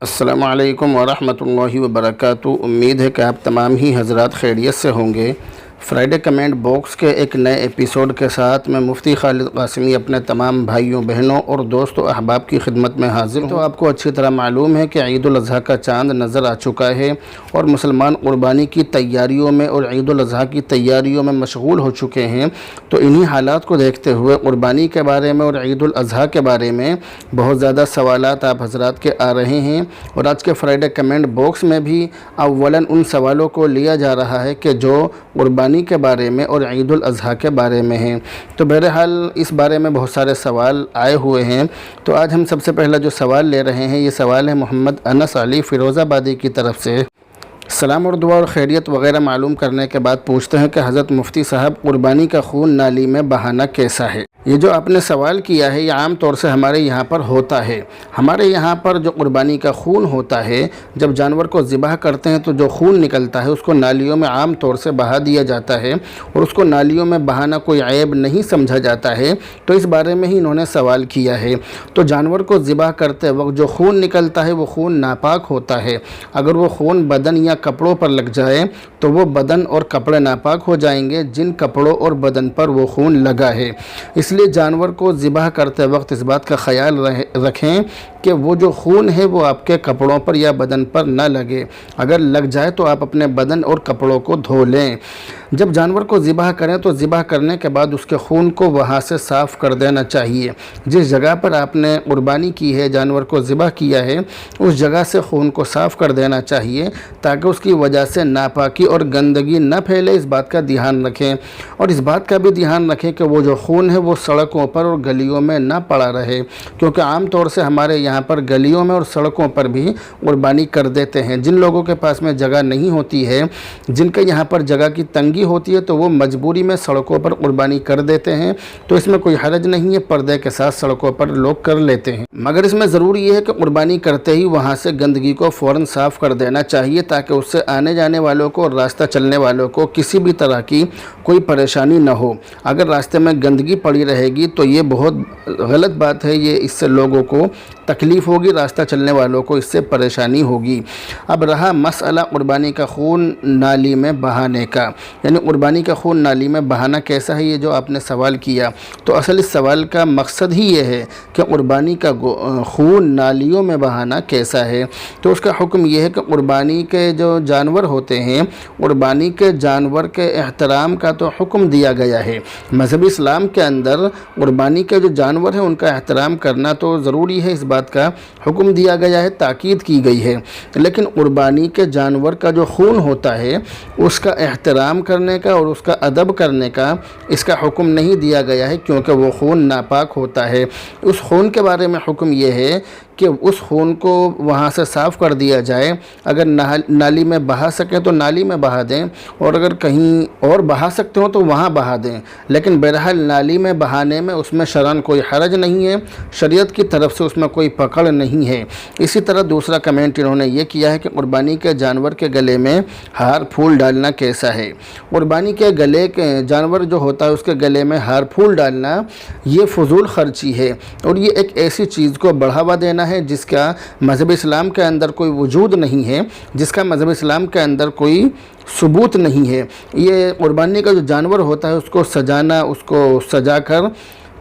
السلام علیکم ورحمۃ اللہ وبرکاتہ۔ امید ہے کہ آپ تمام ہی حضرات خیریت سے ہوں گے۔ فرائیڈے کمنٹ باکس کے ایک نئے ایپیسوڈ کے ساتھ میں مفتی خالد قاسمی اپنے تمام بھائیوں بہنوں اور دوست و احباب کی خدمت میں حاضر ہوں۔ تو آپ کو اچھی طرح معلوم ہے کہ عید الاضحیٰ کا چاند نظر آ چکا ہے اور مسلمان قربانی کی تیاریوں میں اور عید الاضحیٰ کی تیاریوں میں مشغول ہو چکے ہیں۔ تو انہی حالات کو دیکھتے ہوئے قربانی کے بارے میں اور عید الاضحیٰ کے بارے میں بہت زیادہ سوالات آپ حضرات کے آ رہے ہیں، اور آج کے فرائیڈے کمنٹ باکس میں بھی اولاً ان سوالوں کو لیا جا رہا ہے کہ جو قربانی کے بارے میں اور عید الاضحیٰ کے بارے میں ہیں۔ تو بہرحال اس بارے میں بہت سارے سوال آئے ہوئے ہیں۔ تو آج ہم سب سے پہلا جو سوال لے رہے ہیں، یہ سوال ہے محمد انس علی فیروز آبادی کی طرف سے۔ سلام اور دعا اور خیریت وغیرہ معلوم کرنے کے بعد پوچھتے ہیں کہ حضرت مفتی صاحب، قربانی کا خون نالی میں بہانا کیسا ہے؟ یہ جو آپ نے سوال کیا ہے یہ عام طور سے ہمارے یہاں پر ہوتا ہے۔ ہمارے یہاں پر جو قربانی کا خون ہوتا ہے، جب جانور کو ذبح کرتے ہیں تو جو خون نکلتا ہے اس کو نالیوں میں عام طور سے بہا دیا جاتا ہے، اور اس کو نالیوں میں بہانا کوئی عیب نہیں سمجھا جاتا ہے۔ تو اس بارے میں ہی انہوں نے سوال کیا ہے۔ تو جانور کو ذبح کرتے وقت جو خون نکلتا ہے وہ خون ناپاک ہوتا ہے۔ اگر وہ خون بدن یا کپڑوں پر لگ جائے تو وہ بدن اور کپڑے ناپاک ہو جائیں گے جن کپڑوں اور بدن پر وہ خون لگا ہے۔ اس لیے جانور کو ذبح کرتے وقت اس بات کا خیال رکھیں کہ وہ جو خون ہے وہ آپ کے کپڑوں پر یا بدن پر نہ لگے۔ اگر لگ جائے تو آپ اپنے بدن اور کپڑوں کو دھو لیں۔ جب جانور کو ذبح کریں تو ذبح کرنے کے بعد اس کے خون کو وہاں سے صاف کر دینا چاہیے۔ جس جگہ پر آپ نے قربانی کی ہے، جانور کو ذبح کیا ہے، اس جگہ سے خون کو صاف کر دینا چاہیے تاکہ اس کی وجہ سے ناپاکی اور گندگی نہ پھیلے۔ اس بات کا دھیان رکھیں، اور اس بات کا بھی دھیان رکھیں کہ وہ جو خون ہے وہ سڑکوں پر اور گلیوں میں نہ پڑا رہے، کیونکہ عام طور سے ہمارے یہاں پر گلیوں میں اور سڑکوں پر بھی قربانی کر دیتے ہیں۔ جن لوگوں کے پاس میں جگہ نہیں ہوتی ہے، جن کے یہاں پر جگہ کی تنگی ہوتی ہے، تو وہ مجبوری میں سڑکوں پر قربانی کر دیتے ہیں۔ تو اس میں کوئی حرج نہیں ہے، پردے کے ساتھ سڑکوں پر لوگ کر لیتے ہیں، مگر اس میں ضروری یہ ہے کہ قربانی کرتے ہی وہاں سے گندگی کو فوراً صاف کر دینا چاہیے تاکہ اس سے آنے جانے والوں کو اور راستہ چلنے والوں کو کسی بھی طرح کی کوئی پریشانی نہ ہو۔ اگر راستے میں گندگی پڑی رہے گی تو یہ بہت غلط بات ہے، یہ اس سے لوگوں کو تکلیف ہوگی، راستہ چلنے والوں کو اس سے پریشانی ہوگی۔ اب رہا مسئلہ قربانی کا خون نالی میں بہانے کا، یعنی قربانی کا خون نالی میں بہانا کیسا ہے، یہ جو آپ نے سوال کیا، تو اصل اس سوال کا مقصد ہی یہ ہے کہ قربانی کا خون نالیوں میں بہانا کیسا ہے۔ تو اس کا حکم یہ ہے کہ قربانی کے جو جانور ہوتے ہیں، قربانی کے جانور کے احترام کا تو حکم دیا گیا ہے۔ مذہب اسلام کے اندر قربانی کے جو جانور ہیں ان کا احترام کرنا تو ضروری ہے، اس بات کا حکم دیا گیا ہے، تاکید کی گئی ہے۔ لیکن قربانی کے جانور کا جو خون ہوتا ہے اس کا احترام کرنے کا اور اس کا ادب کرنے کا اس کا حکم نہیں دیا گیا ہے، کیونکہ وہ خون ناپاک ہوتا ہے۔ اس خون کے بارے میں حکم یہ ہے کہ اس خون کو وہاں سے صاف کر دیا جائے۔ اگر نالی میں بہا سکیں تو نالی میں بہا دیں، اور اگر کہیں اور بہا سکتے ہوں تو وہاں بہا دیں، لیکن بہرحال نالی میں بہانے میں اس میں شرعاً کوئی حرج نہیں ہے، شریعت کی طرف سے اس میں کوئی پکڑ نہیں ہے۔ اسی طرح دوسرا کمنٹ انہوں نے یہ کیا ہے کہ قربانی کے جانور کے گلے میں ہار پھول ڈالنا کیسا ہے؟ قربانی کے گلے کے جانور جو ہوتا ہے اس کے گلے میں ہار پھول ڈالنا یہ فضول خرچی ہے، اور یہ ایک ایسی چیز کو بڑھاوا دینا ہے جس کا مذہب اسلام کے اندر کوئی وجود نہیں ہے، جس کا مذہب اسلام کے اندر کوئی ثبوت نہیں ہے۔ یہ قربانی کا جو جانور ہوتا ہے اس کو سجانا، اس کو سجا کر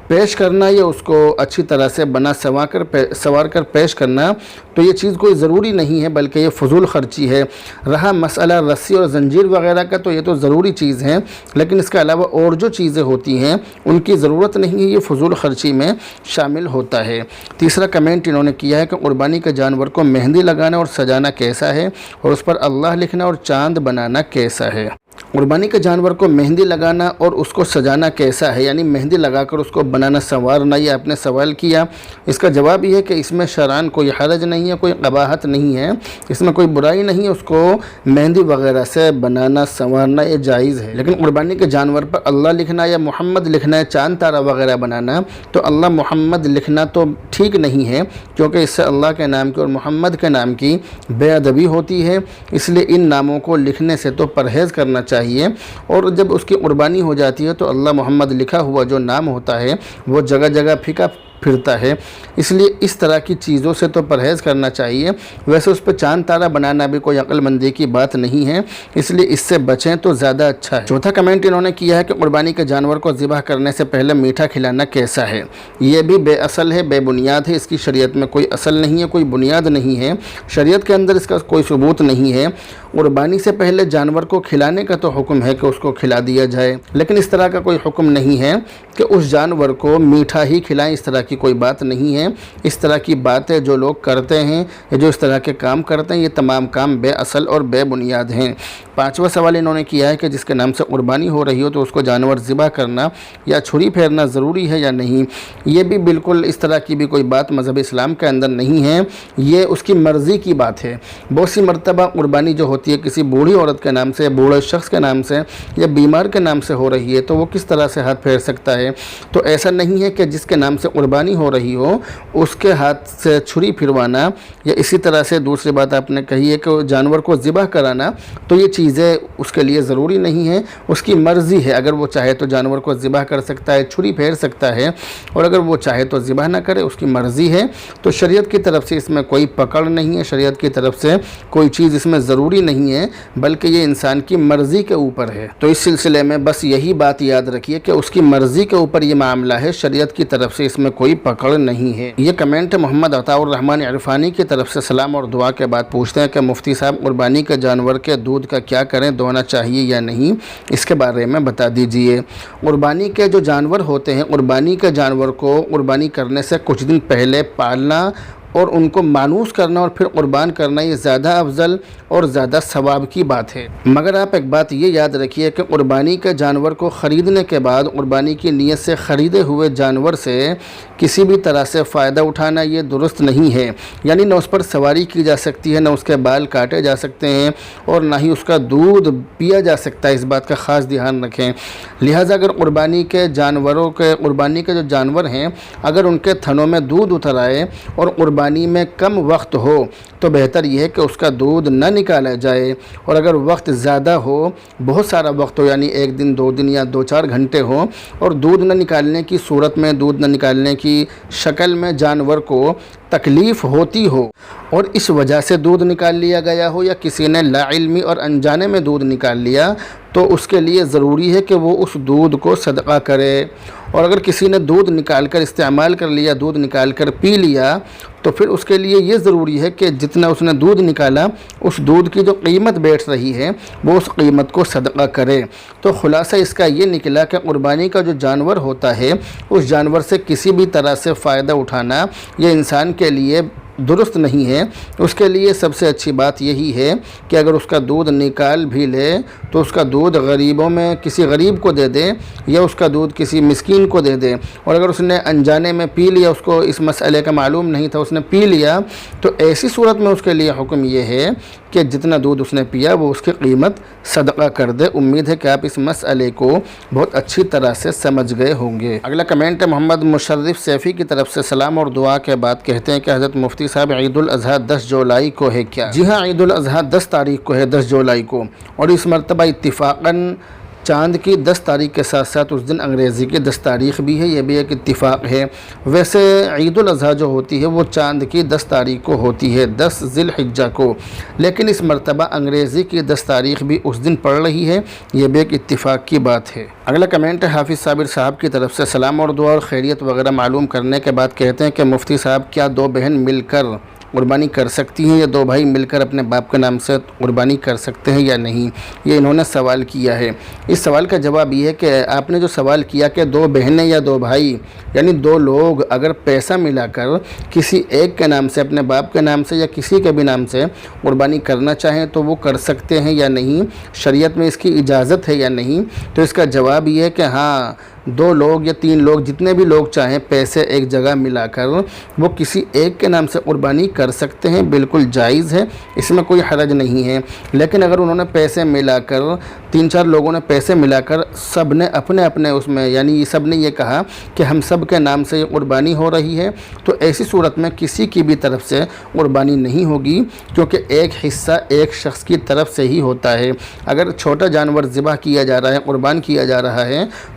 پیش کرنا یا اس کو اچھی طرح سے بنا سوار کر پیش کرنا، تو یہ چیز کوئی ضروری نہیں ہے بلکہ یہ فضول خرچی ہے۔ رہا مسئلہ رسی اور زنجیر وغیرہ کا، تو یہ تو ضروری چیز ہیں، لیکن اس کے علاوہ اور جو چیزیں ہوتی ہیں ان کی ضرورت نہیں ہے، یہ فضول خرچی میں شامل ہوتا ہے۔ تیسرا کمنٹ انہوں نے کیا ہے کہ قربانی کے جانور کو مہندی لگانا اور سجانا کیسا ہے، اور اس پر اللہ لکھنا اور چاند بنانا کیسا ہے؟ قربانی کے جانور کو مہندی لگانا اور اس کو سجانا کیسا ہے، یعنی مہندی لگا کر اس کو بنانا سنوارنا، یہ آپ نے سوال کیا۔ اس کا جواب یہ ہے کہ اس میں شرعاً کوئی حرج نہیں ہے، کوئی قباحت نہیں ہے، اس میں کوئی برائی نہیں ہے، اس کو مہندی وغیرہ سے بنانا سنوارنا یہ جائز ہے۔ لیکن قربانی کے جانور پر اللہ لکھنا یا محمد لکھنا ہے، چاند تارہ وغیرہ بنانا، تو اللہ محمد لکھنا تو ٹھیک نہیں ہے، کیونکہ اس سے اللہ کے نام کی اور محمد کے نام کی بے ادبی ہوتی ہے۔ اس لیے ان ناموں کو لکھنے سے تو پرہیز کرنا چاہیے، اور جب اس کی قربانی ہو جاتی ہے تو اللہ محمد لکھا ہوا جو نام ہوتا ہے وہ جگہ جگہ پھرتا ہے، اس لیے اس طرح کی چیزوں سے تو پرہیز کرنا چاہیے۔ ویسے اس پہ چاند تارہ بنانا بھی کوئی عقل مندی کی بات نہیں ہے، اس لیے اس سے بچیں تو زیادہ اچھا ہے۔ چوتھا کمنٹ انہوں نے کیا ہے کہ قربانی کے جانور کو ذبح کرنے سے پہلے میٹھا کھلانا کیسا ہے؟ یہ بھی بے اصل ہے، بے بنیاد ہے، اس کی شریعت میں کوئی اصل نہیں ہے، کوئی بنیاد نہیں ہے، شریعت کے اندر اس کا کوئی ثبوت نہیں ہے۔ قربانی سے پہلے جانور کو کھلانے کا تو حکم ہے کہ اس کو کھلا دیا جائے، لیکن اس طرح کا کوئی حکم نہیں ہے کہ اس جانور کو میٹھا ہی کھلائیں، اس طرح کی کوئی بات نہیں ہے۔ اس طرح کی باتیں جو لوگ کرتے ہیں یا جو اس طرح کے کام کرتے ہیں، یہ تمام کام بے اصل اور بے بنیاد ہیں۔ پانچواں سوال انہوں نے کیا ہے کہ جس کے نام سے قربانی ہو رہی ہو تو اس کو جانور ذبح کرنا یا چھری پھیرنا ضروری ہے یا نہیں؟ یہ بھی بالکل اس طرح کی بھی کوئی بات مذہب اسلام کے اندر نہیں ہے، یہ اس کی مرضی کی بات ہے۔ بہت سی مرتبہ قربانی جو ہوتی ہے کسی بوڑھی عورت کے نام سے، بوڑھے شخص کے نام سے یا بیمار کے نام سے ہو رہی ہے تو وہ کس طرح سے ہاتھ پھیر سکتا ہے؟ تو ایسا نہیں ہے کہ جس کے نام سے قربانی ہو رہی ہو اس کے ہاتھ سے چھری پھروانا، یا اسی طرح سے دوسری بات آپ نے کہی ہے کہ جانور کو ذبح کرانا، تو یہ چیزیں اس کے لیے ضروری نہیں ہے، اس کی مرضی ہے۔ اگر وہ چاہے تو جانور کو ذبح کر سکتا ہے، چھری پھیر سکتا ہے، اور اگر وہ چاہے تو ذبح نہ کرے، اس کی مرضی ہے۔ تو شریعت کی طرف سے اس میں کوئی پکڑ نہیں ہے، شریعت کی طرف سے کوئی چیز اس میں ضروری نہیں ہے، بلکہ یہ انسان کی مرضی کے اوپر ہے۔ تو اس سلسلے میں بس یہی بات یاد رکھیے کہ اس کی مرضی کے اوپر یہ معاملہ ہے، شریعت کی طرف سے اس میں کوئی پکڑ نہیں ہے۔ یہ کمنٹ محمد عطاء الرحمن عرفانی کی طرف سے سلام اور دعا کے بعد پوچھتے ہیں کہ مفتی صاحب قربانی کے جانور کے دودھ کا کیا کریں، دھونا چاہیے یا نہیں، اس کے بارے میں بتا دیجئے۔ قربانی کے جو جانور ہوتے ہیں، قربانی کے جانور کو قربانی کرنے سے کچھ دن پہلے پالنا اور ان کو مانوس کرنا اور پھر قربان کرنا، یہ زیادہ افضل اور زیادہ ثواب کی بات ہے۔ مگر آپ ایک بات یہ یاد رکھیے کہ قربانی کے جانور کو خریدنے کے بعد قربانی کی نیت سے خریدے ہوئے جانور سے کسی بھی طرح سے فائدہ اٹھانا یہ درست نہیں ہے، یعنی نہ اس پر سواری کی جا سکتی ہے، نہ اس کے بال کاٹے جا سکتے ہیں، اور نہ ہی اس کا دودھ پیا جا سکتا ہے، اس بات کا خاص دھیان رکھیں۔ لہٰذا اگر قربانی کے جو جانور ہیں اگر ان کے تھنوں میں دودھ اتر آئے اور قربانی میں کم وقت ہو تو بہتر یہ ہے کہ اس کا دودھ نہ نکالا جائے، اور اگر وقت زیادہ ہو، بہت سارا وقت ہو، یعنی 1 دن 2 دن یا 2-4 گھنٹے ہوں، اور دودھ نہ نکالنے کی صورت میں، دودھ نہ نکالنے کی شکل میں جانور کو تکلیف ہوتی ہو اور اس وجہ سے دودھ نکال لیا گیا ہو، یا کسی نے لا علمی اور انجانے میں دودھ نکال لیا، تو اس کے لیے ضروری ہے کہ وہ اس دودھ کو صدقہ کرے۔ اور اگر کسی نے دودھ نکال کر استعمال کر لیا، دودھ نکال کر پی لیا، تو پھر اس کے لیے یہ ضروری ہے کہ جتنا اس نے دودھ نکالا، اس دودھ کی جو قیمت بیٹھ رہی ہے وہ اس قیمت کو صدقہ کرے۔ تو خلاصہ اس کا یہ نکلا کہ قربانی کا جو جانور ہوتا ہے اس جانور سے کسی بھی طرح سے فائدہ اٹھانا یہ انسان کے لیے درست نہیں ہے۔ اس کے لیے سب سے اچھی بات یہی ہے کہ اگر اس کا دودھ نکال بھی لے تو اس کا دودھ غریبوں میں کسی غریب کو دے دے، یا اس کا دودھ کسی مسکین کو دے دے۔ اور اگر اس نے انجانے میں پی لیا، اس کو اس مسئلے کا معلوم نہیں تھا، اس نے پی لیا، تو ایسی صورت میں اس کے لیے حکم یہ ہے کہ جتنا دودھ اس نے پیا وہ اس کی قیمت صدقہ کر دے۔ امید ہے کہ آپ اس مسئلے کو بہت اچھی طرح سے سمجھ گئے ہوں گے۔ اگلا کمنٹ ہے محمد مشرف سیفی کی طرف سے سلام اور دعا کے بعد کہتے ہیں کہ حضرت مفتی صاحب عید الاضحیٰ 10 جولائی کو ہے کیا؟ جی ہاں، عید الاضحیٰ 10 تاریخ کو ہے، 10 جولائی کو، اور اس مرتبہ اتفاقاً چاند کی 10 تاریخ کے ساتھ ساتھ اس دن انگریزی کی 10 تاریخ بھی ہے، یہ بھی ایک اتفاق ہے۔ ویسے عید الاضحیٰ جو ہوتی ہے وہ چاند کی 10 تاریخ کو ہوتی ہے، 10 ذی الحجہ کو، لیکن اس مرتبہ انگریزی کی 10 تاریخ بھی اس دن پڑ رہی ہے، یہ بھی ایک اتفاق کی بات ہے۔ اگلا کمنٹ ہے حافظ صابر صاحب کی طرف سے سلام اور دعا اور خیریت وغیرہ معلوم کرنے کے بعد کہتے ہیں کہ مفتی صاحب کیا 2 بہن مل کر قربانی کر سکتی ہیں، یا 2 بھائی مل کر اپنے باپ کے نام سے قربانی کر سکتے ہیں یا نہیں؟ یہ انہوں نے سوال کیا ہے۔ اس سوال کا جواب یہ ہے کہ آپ نے جو سوال کیا کہ 2 بہنیں یا 2 بھائی، یعنی 2 لوگ اگر پیسہ ملا کر کسی ایک کے نام سے، اپنے باپ کے نام سے یا کسی کے بھی نام سے قربانی کرنا چاہیں تو وہ کر سکتے ہیں یا نہیں، شریعت میں اس کی اجازت ہے یا نہیں؟ تو اس کا جواب یہ ہے کہ ہاں، 2 لوگ یا 3 لوگ، جتنے بھی لوگ چاہیں، پیسے ایک جگہ ملا کر وہ کسی ایک کے نام سے قربانی کر سکتے ہیں، بالکل جائز ہے، اس میں کوئی حرج نہیں ہے۔ لیکن اگر انہوں نے پیسے ملا کر، 3-4 لوگوں نے پیسے ملا کر، سب نے اپنے اس میں، یعنی سب نے یہ کہا کہ ہم سب کے نام سے یہ قربانی ہو رہی ہے، تو ایسی صورت میں کسی کی بھی طرف سے قربانی نہیں ہوگی، کیونکہ ایک حصہ ایک شخص کی طرف سے ہی ہوتا ہے۔ اگر چھوٹا جانور ذبح کیا جا رہا ہے، قربان کیا جا رہا ہے،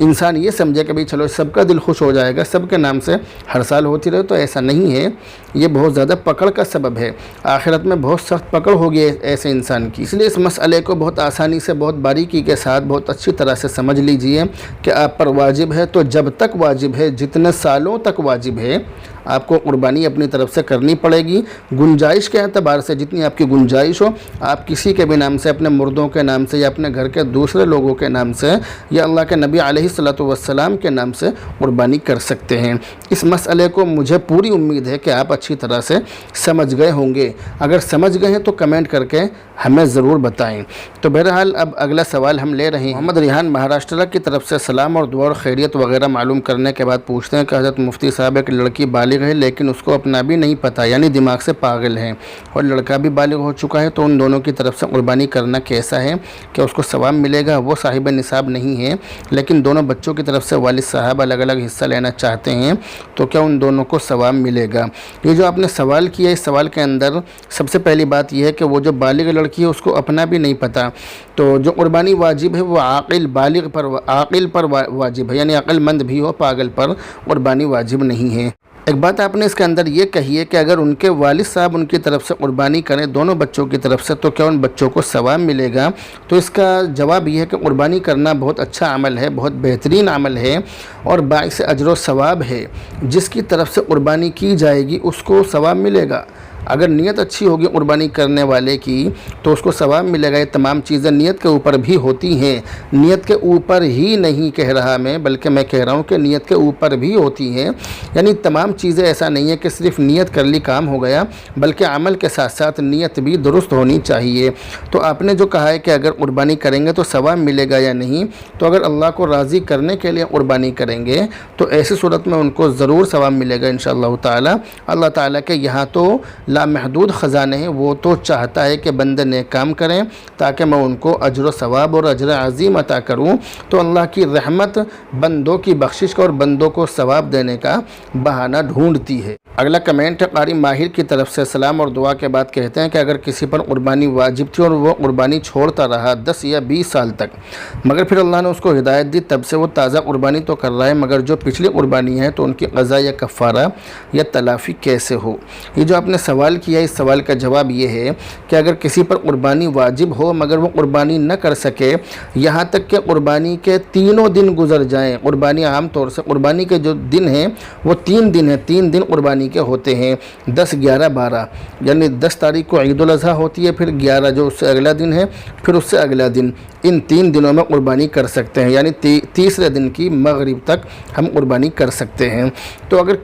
انسان یہ سمجھے کہ بھئی چلو سب کا دل خوش ہو جائے گا، سب کے نام سے ہر سال ہوتی رہے، تو ایسا نہیں ہے۔ یہ بہت زیادہ پکڑ کا سبب ہے، آخرت میں بہت سخت پکڑ ہوگی ایسے انسان کی۔ اس لیے اس مسئلے کو بہت آسانی سے، بہت باریکی کے ساتھ، بہت اچھی طرح سے سمجھ لیجئے کہ آپ پر واجب ہے تو جب تک واجب ہے، جتنے سالوں تک واجب ہے، آپ کو قربانی اپنی طرف سے کرنی پڑے گی۔ گنجائش کے اعتبار سے جتنی آپ کی گنجائش ہو، آپ کسی کے بھی نام سے، اپنے مردوں کے نام سے یا اپنے گھر کے دوسرے لوگوں کے نام سے یا اللہ کے نبی علیہ الصلوۃ والسلام کے نام سے قربانی کر سکتے ہیں۔ اس مسئلے کو مجھے پوری امید ہے کہ آپ اچھی طرح سے سمجھ گئے ہوں گے۔ اگر سمجھ گئے ہیں تو کمنٹ کر کے ہمیں ضرور بتائیں۔ تو بہرحال اب اگلا سوال ہم لے رہے ہیں۔ محمد ریحان مہاراشٹر کی طرف سے سلام اور دعا اور خیریت وغیرہ معلوم کرنے کے بعد پوچھتے ہیں کہ حضرت مفتی صاحب، ایک لڑکی بالغ ہے لیکن اس کو اپنا بھی نہیں پتہ، یعنی دماغ سے پاگل ہے، اور لڑکا بھی بالغ ہو چکا ہے، تو ان دونوں کی طرف سے قربانی کرنا کیسا ہے؟ کیا اس کو ثواب ملے گا؟ وہ صاحب نصاب نہیں ہے لیکن دونوں بچوں کی طرف سے والد صاحب الگ الگ حصہ لینا چاہتے ہیں، تو کیا ان دونوں کو ثواب ملے گا؟ یہ جو آپ نے سوال کیا، اس سوال کے اندر سب سے پہلی بات یہ ہے کہ وہ جو بالغ لڑکی ہے اس کو اپنا بھی نہیں پتہ، تو جو قربانی واجب ہے وہ عاقل بالغ پر، عاقل پر واجب ہے، یعنی عقل مند بھی ہو، پاگل پر قربانی واجب نہیں ہے۔ ایک بات آپ نے اس کے اندر یہ کہی ہے کہ اگر ان کے والد صاحب ان کی طرف سے قربانی کریں دونوں بچوں کی طرف سے، تو کیا ان بچوں کو ثواب ملے گا؟ تو اس کا جواب یہ ہے کہ قربانی کرنا بہت اچھا عمل ہے، بہت بہترین عمل ہے اور باعث اجر و ثواب ہے۔ جس کی طرف سے قربانی کی جائے گی اس کو ثواب ملے گا۔ اگر نیت اچھی ہوگی قربانی کرنے والے کی تو اس کو ثواب ملے گا۔ یہ تمام چیزیں نیت کے اوپر بھی ہوتی ہیں، نیت کے اوپر ہی نہیں کہہ رہا میں، بلکہ میں کہہ رہا ہوں کہ نیت کے اوپر بھی ہوتی ہیں، یعنی تمام چیزیں ایسا نہیں ہے کہ صرف نیت کر لی کام ہو گیا، بلکہ عمل کے ساتھ ساتھ نیت بھی درست ہونی چاہیے۔ تو آپ نے جو کہا ہے کہ اگر قربانی کریں گے تو ثواب ملے گا یا نہیں، تو اگر اللہ کو راضی کرنے کے لیے قربانی کریں گے تو ایسی صورت میں ان کو ضرور ثواب ملے گا انشاءاللہ تعالی۔ اللہ تعالیٰ کے یہاں تو لامحدود خزانے ہیں، وہ تو چاہتا ہے کہ بندے نیک کام کریں تاکہ میں ان کو اجر و ثواب اور اجر عظیم عطا کروں۔ تو اللہ کی رحمت بندوں کی بخشش کا اور بندوں کو ثواب دینے کا بہانہ ڈھونڈتی ہے۔ اگلا کمنٹ ہے قاری ماہر کی طرف سے، سلام اور دعا کے بعد کہتے ہیں کہ اگر کسی پر قربانی واجب تھی اور وہ قربانی چھوڑتا رہا 10 یا 20 سال تک، مگر پھر اللہ نے اس کو ہدایت دی، تب سے وہ تازہ قربانی تو کر رہا ہے، مگر جو پچھلی قربانی ہے تو ان کی قضا یا کفارہ یا تلافی کیسے ہو؟ یہ جو آپ نے سوال کیا، اس سوال کا جواب یہ ہے کہ اگر کسی پر قربانی واجب ہو مگر وہ قربانی نہ کر سکے، یہاں تک کہ قربانی کے 3 دن گزر جائیں، قربانی عام طور سے قربانی کے جو دن ہیں وہ 3 دن ہیں، 3 دن قربانی کے ہوتے ہیں، 10، 11، 12، یعنی 10 تاریخ کو عید الاضحیٰ ہوتی ہے، پھر 11 جو اس سے اگلا دن ہے، پھر اس سے اگلا دن، ان 3 دنوں میں قربانی کر سکتے ہیں، یعنی تیسرے دن کی مغرب تک ہم قربانی کر سکتے ہیں۔ تو اگر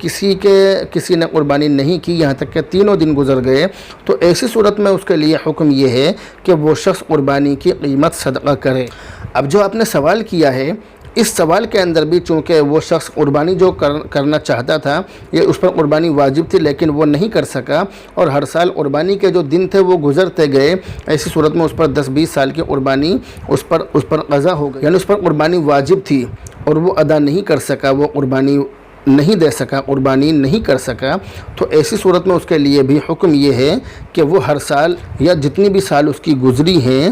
کسی نے قربانی نہیں کی، یہاں تک کہ 3 دن گزر گئے، تو ایسی صورت میں اس کے لیے حکم یہ ہے کہ وہ شخص قربانی کی قیمت صدقہ کرے۔ اب جو آپ نے سوال کیا ہے، اس سوال کے اندر بھی چونکہ وہ شخص قربانی جو کرنا چاہتا تھا، یہ اس پر قربانی واجب تھی لیکن وہ نہیں کر سکا، اور ہر سال قربانی کے جو دن تھے وہ گزرتے گئے، ایسی صورت میں اس پر 10-20 سال کی قربانی اس پر قضا ہو گئی، یعنی اس پر قربانی واجب تھی اور وہ ادا نہیں کر سکا، وہ قربانی نہیں دے سکا، قربانی نہیں کر سکا، تو ایسی صورت میں اس کے لیے بھی حکم یہ ہے کہ وہ ہر سال یا جتنی بھی سال اس کی گزری ہیں،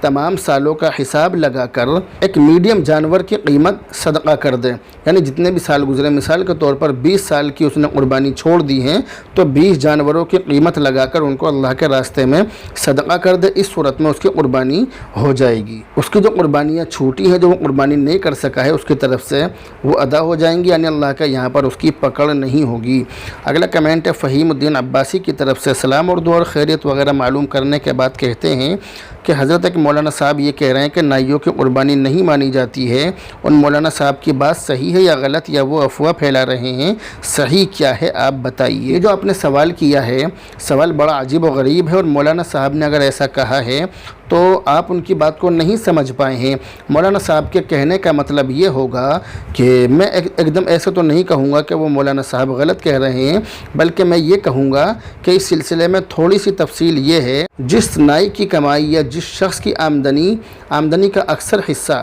تمام سالوں کا حساب لگا کر ایک میڈیم جانور کی قیمت صدقہ کر دے، یعنی جتنے بھی سال گزرے، مثال کے طور پر 20 سال کی اس نے قربانی چھوڑ دی ہیں، تو 20 جانوروں کی قیمت لگا کر ان کو اللہ کے راستے میں صدقہ کر دے، اس صورت میں اس کی قربانی ہو جائے گی۔ اس کی جو قربانیاں چھوٹی ہیں، جو وہ قربانی نہیں کر سکا ہے، اس کی طرف سے وہ ادا ہو جائیں گی، یعنی اللہ کا یہاں پر اس کی پکڑ نہیں ہوگی۔ اگلا کمنٹ ہے فہیم الدین عباسی کی طرف سے، سلام اور دعا اور خیریت وغیرہ معلوم کرنے کے بعد کہتے ہیں کہ حضرت ایک مولانا صاحب یہ کہہ رہے ہیں کہ نائیوں کی قربانی نہیں مانی جاتی ہے، ان مولانا صاحب کی بات صحیح ہے یا غلط، یا وہ افواہ پھیلا رہے ہیں؟ صحیح کیا ہے آپ بتائیے۔ جو آپ نے سوال کیا ہے، سوال بڑا عجیب و غریب ہے، اور مولانا صاحب نے اگر ایسا کہا ہے تو آپ ان کی بات کو نہیں سمجھ پائے ہیں۔ مولانا صاحب کے کہنے کا مطلب یہ ہوگا کہ میں ایک دم ایسے تو نہیں کہوں گا کہ وہ مولانا صاحب غلط کہہ رہے ہیں، بلکہ میں یہ کہوں گا کہ اس سلسلے میں تھوڑی سی تفصیل یہ ہے، جس نائی کی کمائی یا جس شخص کی آمدنی کا اکثر حصہ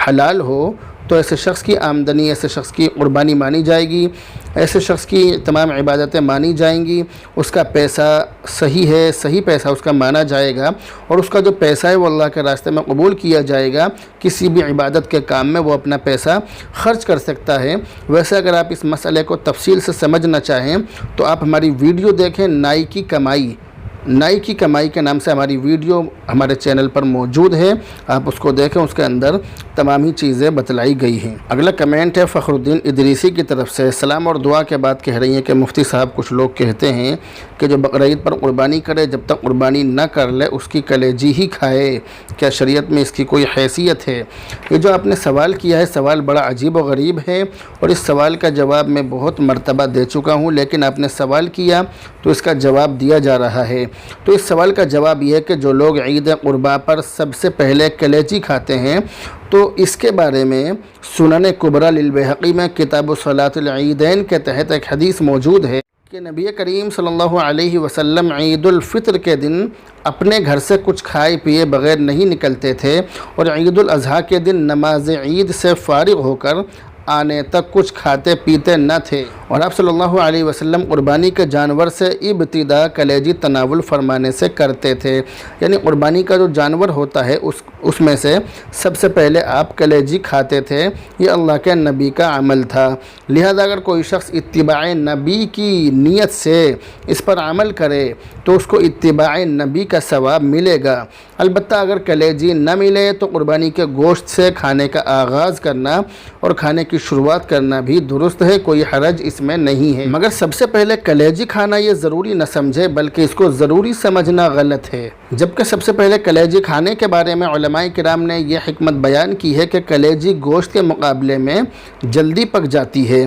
حلال ہو، تو ایسے شخص کی آمدنی، ایسے شخص کی قربانی مانی جائے گی، ایسے شخص کی تمام عبادتیں مانی جائیں گی، اس کا پیسہ صحیح ہے، صحیح پیسہ اس کا مانا جائے گا، اور اس کا جو پیسہ ہے وہ اللہ کے راستے میں قبول کیا جائے گا، کسی بھی عبادت کے کام میں وہ اپنا پیسہ خرچ کر سکتا ہے۔ ویسے اگر آپ اس مسئلے کو تفصیل سے سمجھنا چاہیں تو آپ ہماری ویڈیو دیکھیں، نائی کی کمائی کے نام سے ہماری ویڈیو ہمارے چینل پر موجود ہے، آپ اس کو دیکھیں، اس کے اندر تمام ہی چیزیں بتلائی گئی ہیں۔ اگلا کمنٹ ہے فخر الدین ادریسی کی طرف سے، سلام اور دعا کے بعد کہہ رہی ہیں کہ مفتی صاحب کچھ لوگ کہتے ہیں کہ جو بقرعید پر قربانی کرے جب تک قربانی نہ کر لے اس کی کلیجی ہی کھائے، کیا شریعت میں اس کی کوئی حیثیت ہے؟ یہ جو آپ نے سوال کیا ہے سوال بڑا عجیب و غریب ہے، اور اس سوال کا جواب میں بہت مرتبہ دے چکا ہوں، لیکن آپ نے سوال کیا تو اس کا جواب دیا جا رہا ہے۔ تو اس سوال کا جواب یہ ہے کہ جو لوگ عید قربا پر سب سے پہلے کلیجی کھاتے ہیں تو اس کے بارے میں سنن کبریٰ للبیہقی میں کتاب صلاۃ العیدین کے تحت ایک حدیث موجود ہے کہ نبی کریم صلی اللہ علیہ وسلم عید الفطر کے دن اپنے گھر سے کچھ کھائے پیے بغیر نہیں نکلتے تھے، اور عید الاضحیٰ کے دن نماز عید سے فارغ ہو کر آنے تک کچھ کھاتے پیتے نہ تھے، اور آپ صلی اللہ علیہ وسلم قربانی کے جانور سے ابتدا کلیجی تناول فرمانے سے کرتے تھے، یعنی قربانی کا جو جانور ہوتا ہے اس میں سے سب سے پہلے آپ کلیجی کھاتے تھے، یہ اللہ کے نبی کا عمل تھا۔ لہذا اگر کوئی شخص اتباع نبی کی نیت سے اس پر عمل کرے تو اس کو اتباع نبی کا ثواب ملے گا۔ البتہ اگر کلیجی نہ ملے تو قربانی کے گوشت سے کھانے کا آغاز کرنا اور کھانے کی شروعات کرنا بھی درست ہے، کوئی حرج اس میں نہیں ہے، مگر سب سے پہلے کلیجی کھانا یہ ضروری نہ سمجھے بلکہ اس کو ضروری سمجھنا غلط ہے۔ جبکہ سب سے پہلے کلیجی کھانے کے بارے میں علماء کرام نے یہ حکمت بیان کی ہے کہ کلیجی گوشت کے مقابلے میں جلدی پک جاتی ہے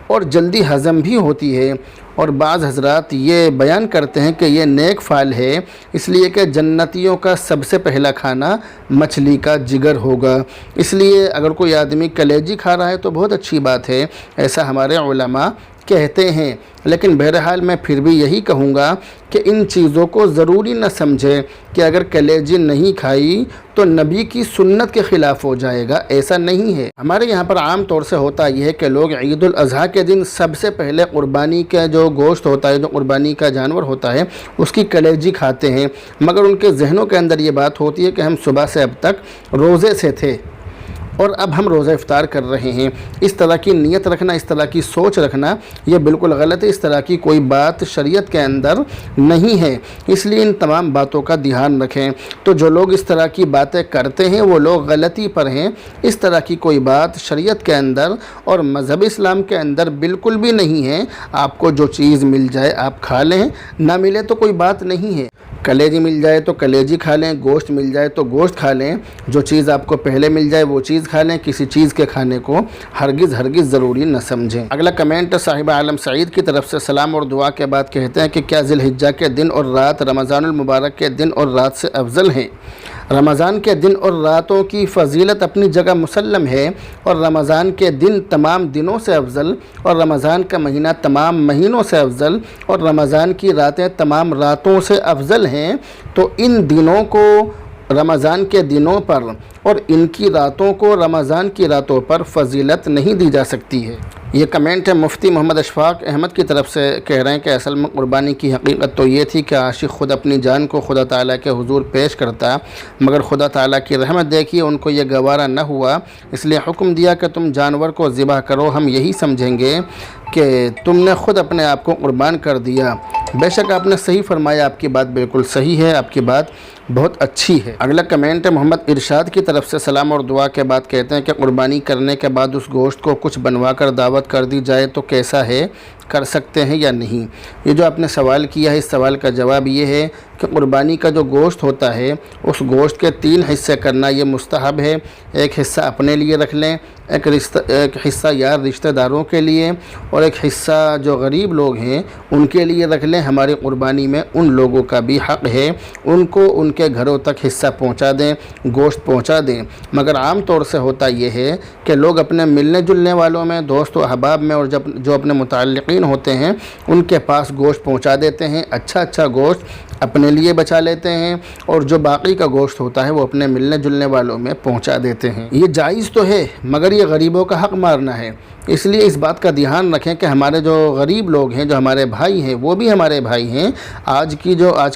اور جلدی ہضم بھی ہوتی ہے، اور بعض حضرات یہ بیان کرتے ہیں کہ یہ نیک فعل ہے، اس لیے کہ جنتیوں کا سب سے پہلا کھانا مچھلی کا جگر ہوگا، اس لیے اگر کوئی آدمی کلیجی کھا رہا ہے تو بہت اچھی بات ہے، ایسا ہمارے علماء کہتے ہیں۔ لیکن بہرحال میں پھر بھی یہی کہوں گا کہ ان چیزوں کو ضروری نہ سمجھے کہ اگر کلیجی نہیں کھائی تو نبی کی سنت کے خلاف ہو جائے گا، ایسا نہیں ہے۔ ہمارے یہاں پر عام طور سے ہوتا یہ ہے کہ لوگ عید الاضحیٰ کے دن سب سے پہلے قربانی کا جو گوشت ہوتا ہے، جو قربانی کا جانور ہوتا ہے، اس کی کلیجی کھاتے ہیں، مگر ان کے ذہنوں کے اندر یہ بات ہوتی ہے کہ ہم صبح سے اب تک روزے سے تھے اور اب ہم روزہ افطار کر رہے ہیں۔ اس طرح کی نیت رکھنا، اس طرح کی سوچ رکھنا یہ بالکل غلط ہے، اس طرح کی کوئی بات شریعت کے اندر نہیں ہے، اس لیے ان تمام باتوں کا دھیان رکھیں۔ تو جو لوگ اس طرح کی باتیں کرتے ہیں وہ لوگ غلطی پر ہیں، اس طرح کی کوئی بات شریعت کے اندر اور مذہب اسلام کے اندر بالکل بھی نہیں ہے۔ آپ کو جو چیز مل جائے آپ کھا لیں، نہ ملے تو کوئی بات نہیں ہے، کلیجی مل جائے تو کلیجی کھا لیں، گوشت مل جائے تو گوشت کھا لیں، جو چیز آپ کو پہلے مل جائے وہ چیز کھا لیں، کسی چیز کے کھانے کو ہرگز ضروری نہ سمجھیں۔ اگلا کمنٹ صاحب عالم سعید کی طرف سے، سلام اور دعا کے بعد کہتے ہیں کہ کیا ذی الحجہ کے دن اور رات رمضان المبارک کے دن اور رات سے افضل ہیں؟ رمضان کے دن اور راتوں کی فضیلت اپنی جگہ مسلم ہے، اور رمضان کے دن تمام دنوں سے افضل، اور رمضان کا مہینہ تمام مہینوں سے افضل، اور رمضان کی راتیں تمام راتوں سے افضل ہیں، تو ان دنوں کو رمضان کے دنوں پر اور ان کی راتوں کو رمضان کی راتوں پر فضیلت نہیں دی جا سکتی ہے۔ یہ کمنٹ ہے مفتی محمد اشفاق احمد کی طرف سے، کہہ رہے ہیں کہ اصل میں قربانی کی حقیقت تو یہ تھی کہ عاشق خود اپنی جان کو خدا تعالیٰ کے حضور پیش کرتا، مگر خدا تعالیٰ کی رحمت دیکھیے ان کو یہ گوارا نہ ہوا، اس لیے حکم دیا کہ تم جانور کو ذبح کرو، ہم یہی سمجھیں گے کہ تم نے خود اپنے آپ کو قربان کر دیا۔ بے شک آپ نے صحیح فرمایا، آپ کی بات بالکل صحیح ہے، آپ کی بات بہت اچھی ہے۔ اگلا کمنٹ ہے محمد ارشاد کی طرف سے، سلام اور دعا کے بعد کہتے ہیں کہ قربانی کرنے کے بعد اس گوشت کو کچھ بنوا کر دعوت کر دی جائے تو کیسا ہے، کر سکتے ہیں یا نہیں؟ یہ جو آپ نے سوال کیا ہے اس سوال کا جواب یہ ہے کہ قربانی کا جو گوشت ہوتا ہے اس گوشت کے 3 حصے کرنا یہ مستحب ہے، ایک حصہ اپنے لیے رکھ لیں، ایک حصہ یار رشتہ داروں کے لیے، اور ایک حصہ جو غریب لوگ ہیں ان کے لیے رکھ لیں۔ ہماری قربانی میں ان لوگوں کا بھی حق ہے، ان کو ان کے گھروں تک حصہ پہنچا دیں، گوشت پہنچا دیں، مگر عام طور سے ہوتا یہ ہے کہ لوگ اپنے ملنے جلنے والوں میں، دوست و احباب میں، اور جو اپنے متعلقین ہوتے ہیں ان کے پاس گوشت پہنچا دیتے ہیں، اچھا گوشت اپنے لیے بچا لیتے ہیں اور جو باقی کا گوشت ہوتا ہے وہ اپنے ملنے جلنے والوں میں پہنچا دیتے ہیں۔ یہ جائز تو ہے مگر یہ غریبوں کا حق مارنا ہے، اس لیے اس بات کا دھیان رکھیں کہ ہمارے جو غریب لوگ ہیں، جو ہمارے بھائی ہیں، وہ بھی ہمارے بھائی ہیں۔ آج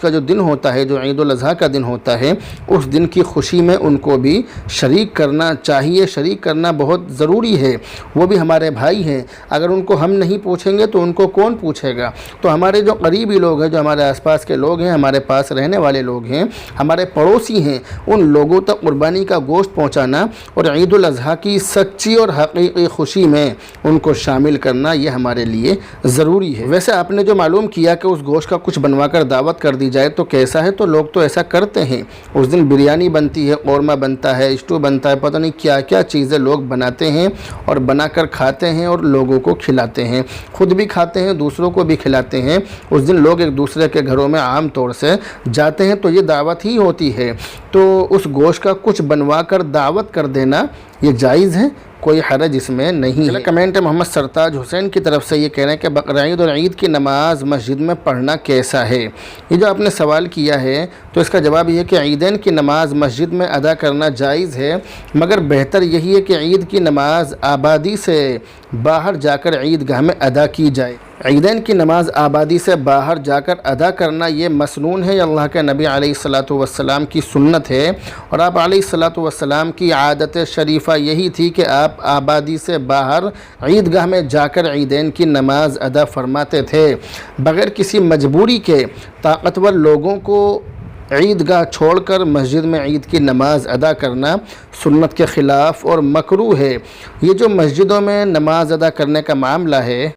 کا جو دن ہوتا ہے، جو عید الاضحیٰ کا دن ہوتا ہے، اس دن کی خوشی میں ان کو بھی شریک کرنا چاہیے، شریک کرنا بہت ضروری ہے۔ وہ بھی ہمارے بھائی ہیں، اگر ان کو ہم نہیں پوچھیں گے تو ان کو کون پوچھے گا؟ تو ہمارے جو قریبی لوگ ہیں، جو ہمارے آس پاس کے لوگ ہیں، ہمارے پاس رہنے والے لوگ ہیں، ہمارے پڑوسی ہیں، ان لوگوں تک قربانی کا گوشت پہنچانا اور عید الاضحیٰ کی سچی اور حقیقی خوشی میں ان کو شامل کرنا یہ ہمارے لیے ضروری ہے۔ ویسے آپ نے جو معلوم کیا کہ اس گوشت کا کچھ بنوا کر دعوت کر دی جائے تو کیسا ہے، تو لوگ تو ایسا کرتے ہیں۔ اس دن بریانی بنتی ہے، قورمہ بنتا ہے، اسٹو بنتا ہے، پتہ نہیں کیا کیا چیزیں لوگ بناتے ہیں اور بنا کر کھاتے ہیں اور لوگوں کو کھلاتے ہیں، خود بھی کھاتے ہیں، دوسروں کو بھی کھلاتے ہیں۔ اس دن لوگ ایک دوسرے کے گھروں میں عام طور سے جاتے ہیں تو یہ دعوت ہی ہوتی ہے، تو اس گوشت کا کچھ بنوا کر دعوت کر دینا یہ جائز ہے، کوئی حرج اس میں نہیں ہے۔ کمنٹ محمد سرتاج حسین کی طرف سے یہ کہہ رہے ہیں کہ بقرعید اور عید کی نماز مسجد میں پڑھنا کیسا ہے؟ یہ جو آپ نے سوال کیا ہے تو اس کا جواب یہ ہے کہ عیدین کی نماز مسجد میں ادا کرنا جائز ہے، مگر بہتر یہی ہے کہ عید کی نماز آبادی سے باہر جا کر عیدگاہ میں ادا کی جائے۔ عیدین کی نماز آبادی سے باہر جا کر ادا کرنا یہ مسنون ہے، اللہ کے نبی علیہ الصلاۃ والسلام کی سنت ہے، اور آپ علیہ الصلاۃ والسلام کی عادت شریفہ یہی تھی کہ آپ آبادی سے باہر عیدگاہ میں جا کر عیدین کی نماز ادا فرماتے تھے۔ بغیر کسی مجبوری کے طاقتور لوگوں کو عیدگاہ چھوڑ کر مسجد میں عید کی نماز ادا کرنا سنت کے خلاف اور مکروہ ہے۔ یہ جو مسجدوں میں نماز ادا کرنے کا معاملہ ہے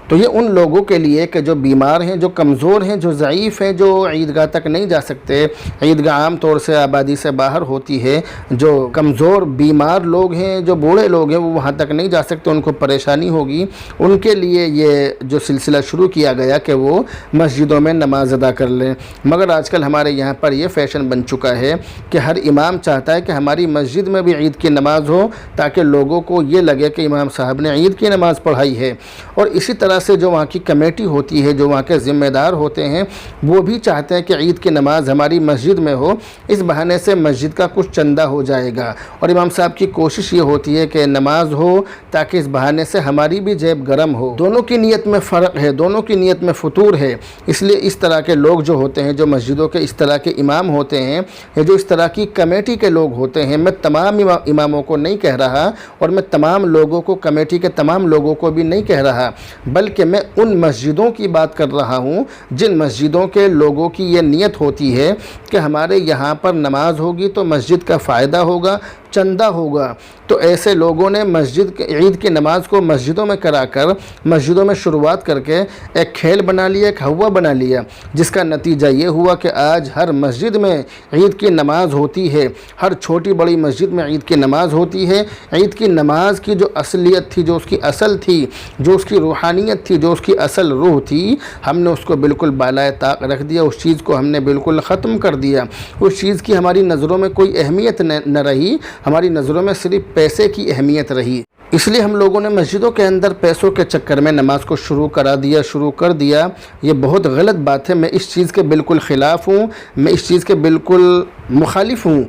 تو یہ ان لوگوں کے لیے کہ جو بیمار ہیں، جو کمزور ہیں، جو ضعیف ہیں، جو عیدگاہ تک نہیں جا سکتے۔ عیدگاہ عام طور سے آبادی سے باہر ہوتی ہے، جو کمزور بیمار لوگ ہیں، جو بوڑھے لوگ ہیں، وہ وہاں تک نہیں جا سکتے، ان کو پریشانی ہوگی، ان کے لیے یہ جو سلسلہ شروع کیا گیا کہ وہ مسجدوں میں نماز ادا کر لیں۔ مگر آج کل ہمارے یہاں پر یہ فیشن بن چکا ہے کہ ہر امام چاہتا ہے کہ ہماری مسجد میں بھی عید کی نماز ہو تاکہ لوگوں کو یہ لگے کہ امام صاحب نے عید کی نماز پڑھائی ہے، اور اسی طرح سے جو وہاں کی کمیٹی ہوتی ہے، جو وہاں کے ذمہ دار ہوتے ہیں، وہ بھی چاہتے ہیں کہ عید کی نماز ہماری مسجد میں ہو، اس بہانے سے مسجد کا کچھ چندہ ہو جائے گا، اور امام صاحب کی کوشش یہ ہوتی ہے کہ نماز ہو تاکہ اس بہانے سے ہماری بھی جیب گرم ہو۔ دونوں کی نیت میں فرق ہے، دونوں کی نیت میں فطور ہے، اس لیے اس طرح کے لوگ جو ہوتے ہیں، جو مسجدوں کے اس طرح کے امام ہوتے ہیں یا جو اس طرح کی کمیٹی کے لوگ ہوتے ہیں، میں تمام اماموں کو نہیں کہہ رہا اور میں تمام لوگوں کو، کمیٹی کے تمام لوگوں کو بھی نہیں کہہ رہا، بلکہ میں ان مسجدوں کی بات کر رہا ہوں جن مسجدوں کے لوگوں کی یہ نیت ہوتی ہے کہ ہمارے یہاں پر نماز ہوگی تو مسجد کا فائدہ ہوگا، چندہ ہوگا، تو ایسے لوگوں نے عید کی نماز کو مسجدوں میں کرا کر، مسجدوں میں شروعات کر کے ایک کھیل بنا لیا، ایک ہوا بنا لیا، جس کا نتیجہ یہ ہوا کہ آج ہر مسجد میں عید کی نماز ہوتی ہے، ہر چھوٹی بڑی مسجد میں عید کی نماز ہوتی ہے۔ عید کی نماز کی جو اصلیت تھی، جو اس کی اصل تھی، جو اس کی روحانیت تھی، جو اس کی اصل روح تھی، ہم نے اس کو بالکل بالائے طاق رکھ دیا، اس چیز کو ہم نے بالکل ختم کر دیا، اس چیز کی ہماری نظروں میں کوئی اہمیت نہ رہی، ہماری نظروں میں صرف پیسے کی اہمیت رہی۔ اس لیے ہم لوگوں نے مسجدوں کے اندر پیسوں کے چکر میں نماز کو شروع کر دیا۔ یہ بہت غلط بات ہے، میں اس چیز کے بالکل خلاف ہوں، میں اس چیز کے بالکل مخالف ہوں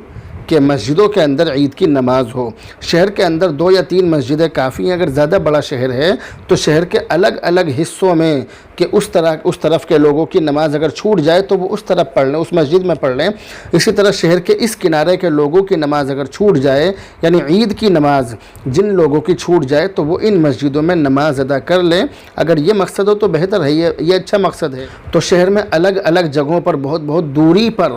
کہ مسجدوں کے اندر عید کی نماز ہو۔ شہر کے اندر 2 یا 3 مسجدیں کافی ہیں، اگر زیادہ بڑا شہر ہے تو شہر کے الگ الگ حصوں میں کہ اس طرف کے لوگوں کی نماز اگر چھوٹ جائے تو وہ اس طرف پڑھ لیں، اس مسجد میں پڑھ لیں۔ اسی طرح شہر کے اس کنارے کے لوگوں کی نماز اگر چھوٹ جائے، یعنی عید کی نماز جن لوگوں کی چھوٹ جائے تو وہ ان مسجدوں میں نماز ادا کر لیں۔ اگر یہ مقصد ہو تو بہتر ہے، یہ اچھا مقصد ہے۔ تو شہر میں الگ الگ جگہوں پر بہت دوری پر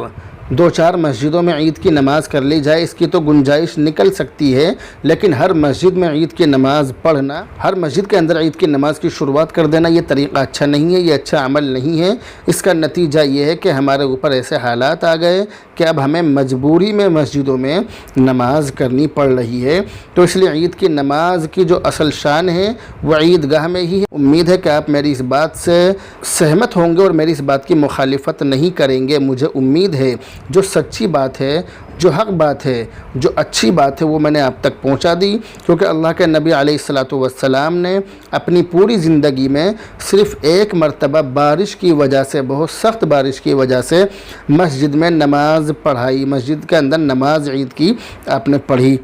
2-4 مسجدوں میں عید کی نماز کر لی جائے، اس کی تو گنجائش نکل سکتی ہے، لیکن ہر مسجد میں عید کی نماز پڑھنا، ہر مسجد کے اندر عید کی نماز کی شروعات کر دینا، یہ طریقہ اچھا نہیں ہے، یہ اچھا عمل نہیں ہے۔ اس کا نتیجہ یہ ہے کہ ہمارے اوپر ایسے حالات آ گئے کہ اب ہمیں مجبوری میں مسجدوں میں نماز کرنی پڑ رہی ہے۔ تو اس لیے عید کی نماز کی جو اصل شان ہے وہ عیدگاہ میں ہی ہے۔ امید ہے کہ آپ میری اس بات سے سہمت ہوں گے اور میری اس بات کی مخالفت نہیں کریں گے۔ مجھے امید ہے جو سچی بات ہے، جو حق بات ہے، جو اچھی بات ہے وہ میں نے آپ تک پہنچا دی، کیونکہ اللہ کے نبی علیہ السلام نے اپنی پوری زندگی میں صرف ایک مرتبہ بارش کی وجہ سے، بہت سخت بارش کی وجہ سے مسجد میں نماز پڑھائی، مسجد کے اندر نماز عید کی آپ نے پڑھی،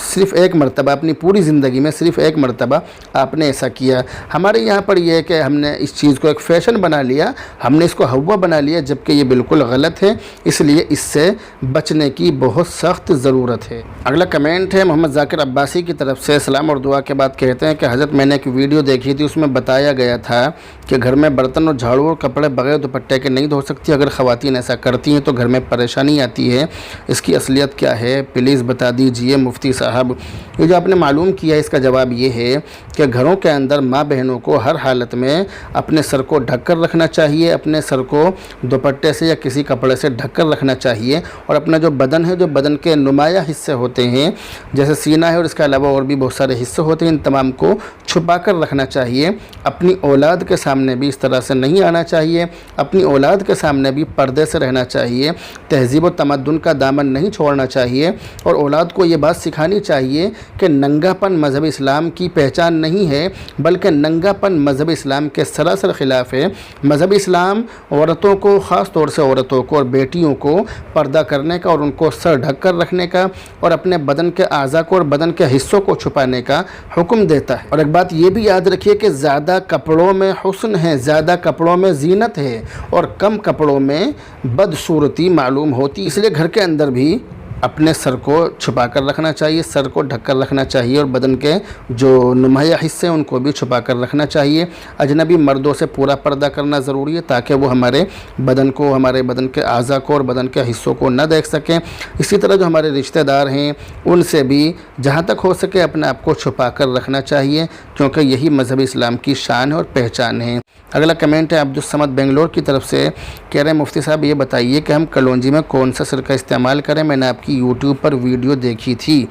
صرف ایک مرتبہ، اپنی پوری زندگی میں صرف ایک مرتبہ آپ نے ایسا کیا۔ ہمارے یہاں پر یہ ہے کہ ہم نے اس چیز کو ایک فیشن بنا لیا، ہم نے اس کو ہوا بنا لیا، جبکہ یہ بالکل غلط ہے، اس لیے اس سے بچنے کی بہت سخت ضرورت ہے۔ اگلا کمنٹ ہے محمد ذاکر عباسی کی طرف سے، سلام اور دعا کے بعد کہتے ہیں کہ حضرت میں نے ایک ویڈیو دیکھی تھی، اس میں بتایا گیا تھا کہ گھر میں برتن اور جھاڑو اور کپڑے بغیر دوپٹے کے نہیں دھو سکتی، اگر خواتین ایسا کرتی ہیں تو گھر میں پریشانی آتی ہے، اس کی اصلیت کیا ہے پلیز بتا دیجئے مفتی صاحب۔ یہ جو آپ نے معلوم کیا ہے اس کا جواب یہ ہے کہ گھروں کے اندر ماں بہنوں کو ہر حالت میں اپنے سر کو ڈھک کر رکھنا چاہیے، اپنے سر کو دوپٹے سے یا کسی کپڑے سے ڈھک کر رکھنا چاہیے، اور اپنا جو بدن ہے، جو بدن کے نمایاں حصے ہوتے ہیں جیسے سینہ ہے اور اس کے علاوہ اور بھی بہت سارے حصے ہوتے ہیں، ان تمام کو چھپا کر رکھنا چاہیے۔ اپنی اولاد کے سامنے بھی اس طرح سے نہیں آنا چاہیے، اپنی اولاد کے سامنے بھی پردے سے رہنا چاہیے، تہذیب و تمدن کا دامن نہیں چھوڑنا چاہیے، اور اولاد کو یہ بات سکھانی چاہیے کہ ننگا پن مذہب اسلام کی پہچان نہیں ہے، بلکہ ننگا پن مذہب اسلام کے سراسر خلاف ہے۔ مذہب اسلام عورتوں کو، خاص طور سے عورتوں کو اور بیٹیوں کو پردہ کرنے کا اور ان کو سر ڈھک کر رکھنے کا اور اپنے بدن کے اعضاء کو اور بدن کے حصوں کو چھپانے کا حکم دیتا ہے۔ اور ایک بات یہ بھی یاد رکھیے کہ زیادہ کپڑوں میں حسن ہے، زیادہ کپڑوں میں زینت ہے، اور کم کپڑوں میں بدصورتی معلوم ہوتی، اس لیے گھر کے اندر بھی اپنے سر کو چھپا کر رکھنا چاہیے، سر کو ڈھک کر رکھنا چاہیے، اور بدن کے جو نمایاں حصے ہیں ان کو بھی چھپا کر رکھنا چاہیے۔ اجنبی مردوں سے پورا پردہ کرنا ضروری ہے تاکہ وہ ہمارے بدن کو، ہمارے بدن کے اعضاء کو اور بدن کے حصوں کو نہ دیکھ سکیں۔ اسی طرح جو ہمارے رشتہ دار ہیں ان سے بھی جہاں تک ہو سکے اپنے آپ کو چھپا کر رکھنا چاہیے، کیونکہ یہی مذہب اسلام کی شان اور پہچان ہے۔ اگلا کمنٹ ہے عبدالصمد بنگلور کی طرف سے، کہہ رہے ہیں مفتی صاحب یہ بتائیے کہ ہم کلونجی میں کون سا سرکہ استعمال کریں؟ میں نے آپ کی یوٹیوب پر ویڈیو دیکھی تھی،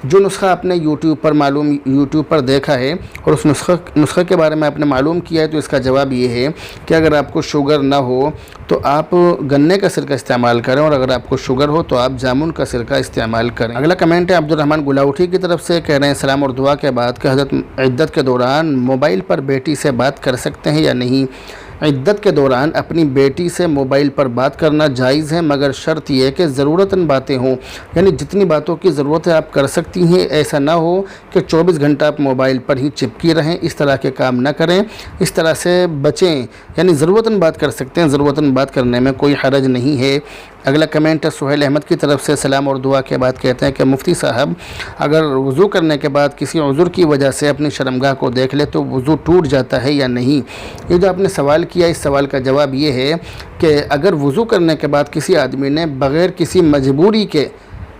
جو نسخہ آپ نے یوٹیوب پر دیکھا ہے اور اس نسخے کے بارے میں آپ نے معلوم کیا ہے، تو اس کا جواب یہ ہے کہ اگر آپ کو شوگر نہ ہو تو آپ گنے کا سرکہ استعمال کریں، اور اگر آپ کو شوگر ہو تو آپ جامن کا سرکہ استعمال کریں۔ اگلا کمنٹ ہے عبدالرحمن گلاوٹھی کی طرف سے، کہہ رہے ہیں سلام اور دعا کے بعد کہ حضرت عدت کے دوران موبائل پر بیٹی سے بات کر سکتے ہیں یا نہیں؟ عدت کے دوران اپنی بیٹی سے موبائل پر بات کرنا جائز ہے، مگر شرط یہ کہ ضرورتاً باتیں ہوں، یعنی جتنی باتوں کی ضرورت ہے آپ کر سکتی ہیں، ایسا نہ ہو کہ 24 گھنٹہ آپ موبائل پر ہی چپکی رہیں، اس طرح کے کام نہ کریں، اس طرح سے بچیں، یعنی ضرورتاً بات کر سکتے ہیں، ضرورتاً بات کرنے میں کوئی حرج نہیں ہے۔ اگلا کمنٹ ہے سہیل احمد کی طرف سے، سلام اور دعا کے بعد کہتے ہیں کہ مفتی صاحب اگر وضو کرنے کے بعد کسی عذر کی وجہ سے اپنی شرمگاہ کو دیکھ لے تو وضو ٹوٹ جاتا ہے یا نہیں؟ یہ جو آپ نے سوال کیا، اس سوال کا جواب یہ ہے کہ اگر وضو کرنے کے بعد کسی آدمی نے بغیر کسی مجبوری کے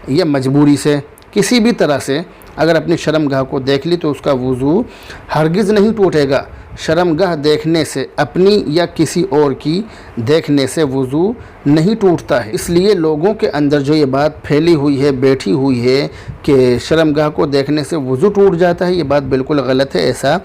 یا مجبوری سے کسی بھی طرح سے اگر اپنی شرمگاہ کو دیکھ لی تو اس کا وضو ہرگز نہیں ٹوٹے گا۔ شرمگاہ دیکھنے سے، اپنی یا کسی اور کی دیکھنے سے وضو نہیں ٹوٹتا ہے۔ اس لیے لوگوں کے اندر جو یہ بات پھیلی ہوئی ہے، بیٹھی ہوئی ہے کہ شرمگاہ کو دیکھنے سے وضو ٹوٹ جاتا ہے، یہ بات بالکل غلط ہے، ایسا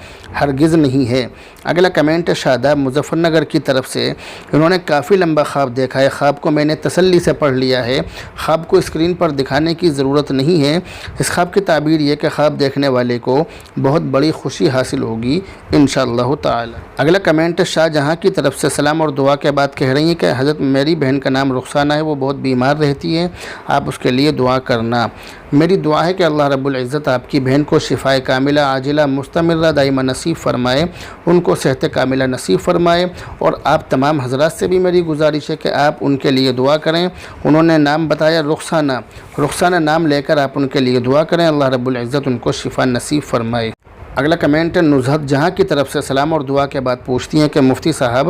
ہرگز نہیں ہے۔ اگلا کمنٹ ہے شاداب مظفر نگر کی طرف سے، انہوں نے کافی لمبا خواب دیکھا ہے، خواب کو میں نے تسلی سے پڑھ لیا ہے، خواب کو اسکرین پر دکھانے کی ضرورت نہیں ہے۔ اس خواب کی تعبیر یہ کہ خواب دیکھنے والے کو بہت بڑی خوشی حاصل ہوگی انشاءاللہ تعالی۔ اگلا کمنٹ شاہ جہاں کی طرف سے، سلام اور دعا کے بعد کہہ رہی ہیں کہ حضرت میری بہن کا نام رخسانہ ہے، وہ بہت بیمار رہتی ہے، آپ اس کے لیے دعا کرنا۔ میری دعا ہے کہ اللہ رب العزت آپ کی بہن کو شفائے کاملہ عاجلہ مستمرہ دائمہ نصیب فرمائے، ان کو صحت کاملہ نصیب فرمائے، اور آپ تمام حضرات سے بھی میری گزارش ہے کہ آپ ان کے لیے دعا کریں۔ انہوں نے نام بتایا رخسانہ نام لے کر آپ ان کے لیے دعا کریں، اللہ رب العزت ان کو شفا نصیب فرمائے۔ اگلا کمنٹ نزہت جہاں کی طرف سے، سلام اور دعا کے بعد پوچھتی ہیں کہ مفتی صاحب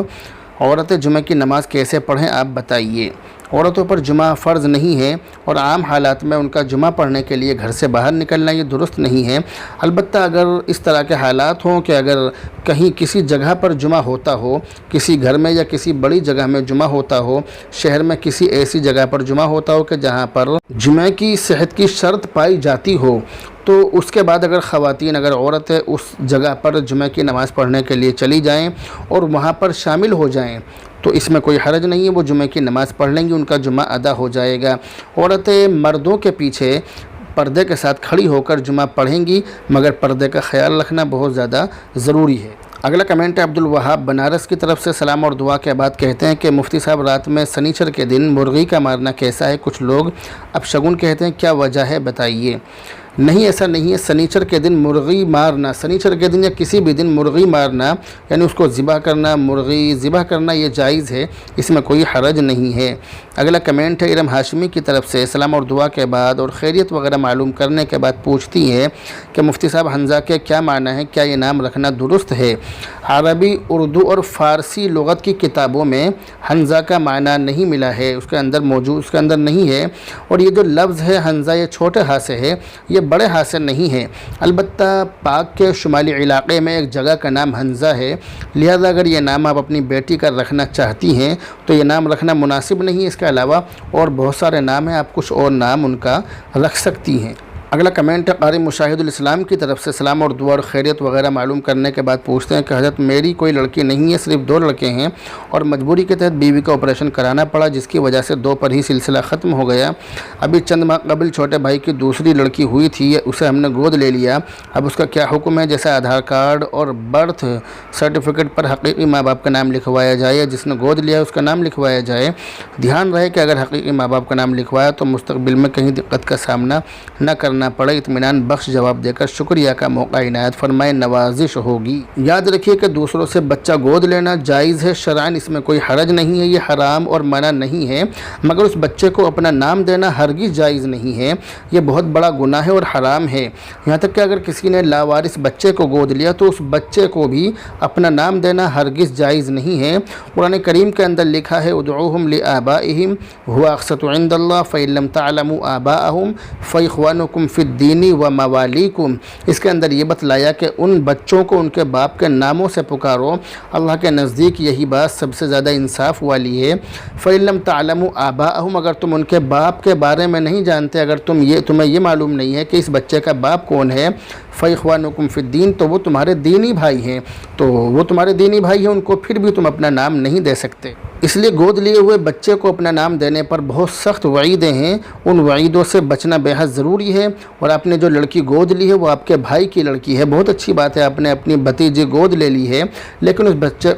عورتیں جمعہ کی نماز کیسے پڑھیں آپ بتائیے۔ عورتوں پر جمعہ فرض نہیں ہے، اور عام حالات میں ان کا جمعہ پڑھنے کے لیے گھر سے باہر نکلنا یہ درست نہیں ہے۔ البتہ اگر اس طرح کے حالات ہوں کہ اگر کہیں کسی جگہ پر جمعہ ہوتا ہو، کسی گھر میں یا کسی بڑی جگہ میں جمعہ ہوتا ہو، شہر میں کسی ایسی جگہ پر جمعہ ہوتا ہو کہ جہاں پر جمعہ کی صحت کی شرط پائی جاتی ہو، تو اس کے بعد اگر خواتین، اگر عورتیں اس جگہ پر جمعہ کی نماز پڑھنے کے لیے چلی جائیں اور وہاں پر شامل ہو جائیں تو اس میں کوئی حرج نہیں ہے، وہ جمعہ کی نماز پڑھ لیں گی، ان کا جمعہ ادا ہو جائے گا۔ عورتیں مردوں کے پیچھے پردے کے ساتھ کھڑی ہو کر جمعہ پڑھیں گی، مگر پردے کا خیال رکھنا بہت زیادہ ضروری ہے۔ اگلا کمنٹ ہے عبدالوہاب بنارس کی طرف سے۔ سلام اور دعا کے بعد کہتے ہیں کہ مفتی صاحب رات میں سنیچر کے دن مرغی کا مارنا کیسا ہے؟ کچھ لوگ اپشگن کہتے ہیں، کیا وجہ ہے بتائیے۔ نہیں، ایسا نہیں ہے۔ سنیچر کے دن مرغی مارنا، سنیچر کے دن یا کسی بھی دن مرغی مارنا یعنی اس کو ذبح کرنا، مرغی ذبح کرنا، یہ جائز ہے، اس میں کوئی حرج نہیں ہے۔ اگلا کمنٹ ہے ارم ہاشمی کی طرف سے۔ سلام اور دعا کے بعد اور خیریت وغیرہ معلوم کرنے کے بعد پوچھتی ہے کہ مفتی صاحب حنزہ کے کیا معنی ہے؟ کیا یہ نام رکھنا درست ہے؟ عربی، اردو اور فارسی لغت کی کتابوں میں حنزہ کا معنی نہیں ملا ہے، اس کے اندر نہیں ہے، اور یہ جو لفظ ہے حنزہ، یہ چھوٹے ہاں سے ہے، یہ بڑے ہاں سے نہیں ہے۔ البتہ پاک کے شمالی علاقے میں ایک جگہ کا نام حنزہ ہے، لہذا اگر یہ نام آپ اپنی بیٹی کا رکھنا چاہتی ہیں تو یہ نام رکھنا مناسب نہیں ہے۔ اس کے علاوہ اور بہت سارے نام ہیں، آپ کچھ اور نام ان کا رکھ سکتی ہیں۔ اگلا کمنٹ ہے قاری مشاہد الاسلام کی طرف سے۔ سلام اور دعا اور خیریت وغیرہ معلوم کرنے کے بعد پوچھتے ہیں کہ حضرت میری کوئی لڑکی نہیں ہے، صرف 2 لڑکے ہیں، اور مجبوری کے تحت بیوی کا آپریشن کرانا پڑا، جس کی وجہ سے 2 پر ہی سلسلہ ختم ہو گیا۔ ابھی چند ماہ قبل چھوٹے بھائی کی دوسری لڑکی ہوئی تھی، اسے ہم نے گود لے لیا، اب اس کا کیا حکم ہے؟ جیسے آدھار کارڈ اور برتھ سرٹیفکیٹ پر حقیقی ماں باپ کا نام لکھوایا جائے یا جس نے گود لیا اس کا نام لکھوایا جائے۔ دھیان رہے کہ اگر حقیقی ماں باپ کا نام لکھوایا تو مستقبل میں کہیں دقت کا سامنا نہ کرنا پڑے۔ اطمینان بخش جواب دے کر شکریہ کا موقع عنایت فرمائے، نوازش ہوگی۔ یاد رکھیے کہ دوسروں سے بچہ گود لینا جائز ہے شرعاً، اس میں کوئی حرج نہیں ہے، یہ حرام اور منع نہیں ہے، مگر اس بچے کو اپنا نام دینا ہرگز جائز نہیں ہے، یہ بہت بڑا گناہ ہے اور حرام ہے۔ یہاں تک کہ اگر کسی نے لاوارث بچے کو گود لیا تو اس بچے کو بھی اپنا نام دینا ہرگز جائز نہیں ہے۔ قرآن کریم کے اندر لکھا ہے ادعوہم لآبائہم هو اقسط عند اللہ فإن لم تعلموا آباءہم فإخوانکم فی الدین و موالیکم۔ اس کے اندر یہ بتلایا کہ ان بچوں کو ان کے باپ کے ناموں سے پکارو، اللہ کے نزدیک یہی بات سب سے زیادہ انصاف والی ہے۔ فإن لم تعلموا آباءہم، اگر تم ان کے باپ کے بارے میں نہیں جانتے، اگر تمہیں یہ معلوم نہیں ہے کہ اس بچے کا باپ کون ہے، فإخوانکم فی الدین، تو وہ تمہارے دینی بھائی ہیں، ان کو پھر بھی تم اپنا نام نہیں دے سکتے۔ اس لیے گود لیے ہوئے بچے کو اپنا نام دینے پر بہت سخت وعیدیں ہیں، ان وعیدوں سے بچنا بے حد ضروری ہے۔ اور آپ نے جو لڑکی گود لی ہے وہ آپ کے بھائی کی لڑکی ہے، بہت اچھی بات ہے، آپ نے اپنی بھتیجی گود لے لی ہے، لیکن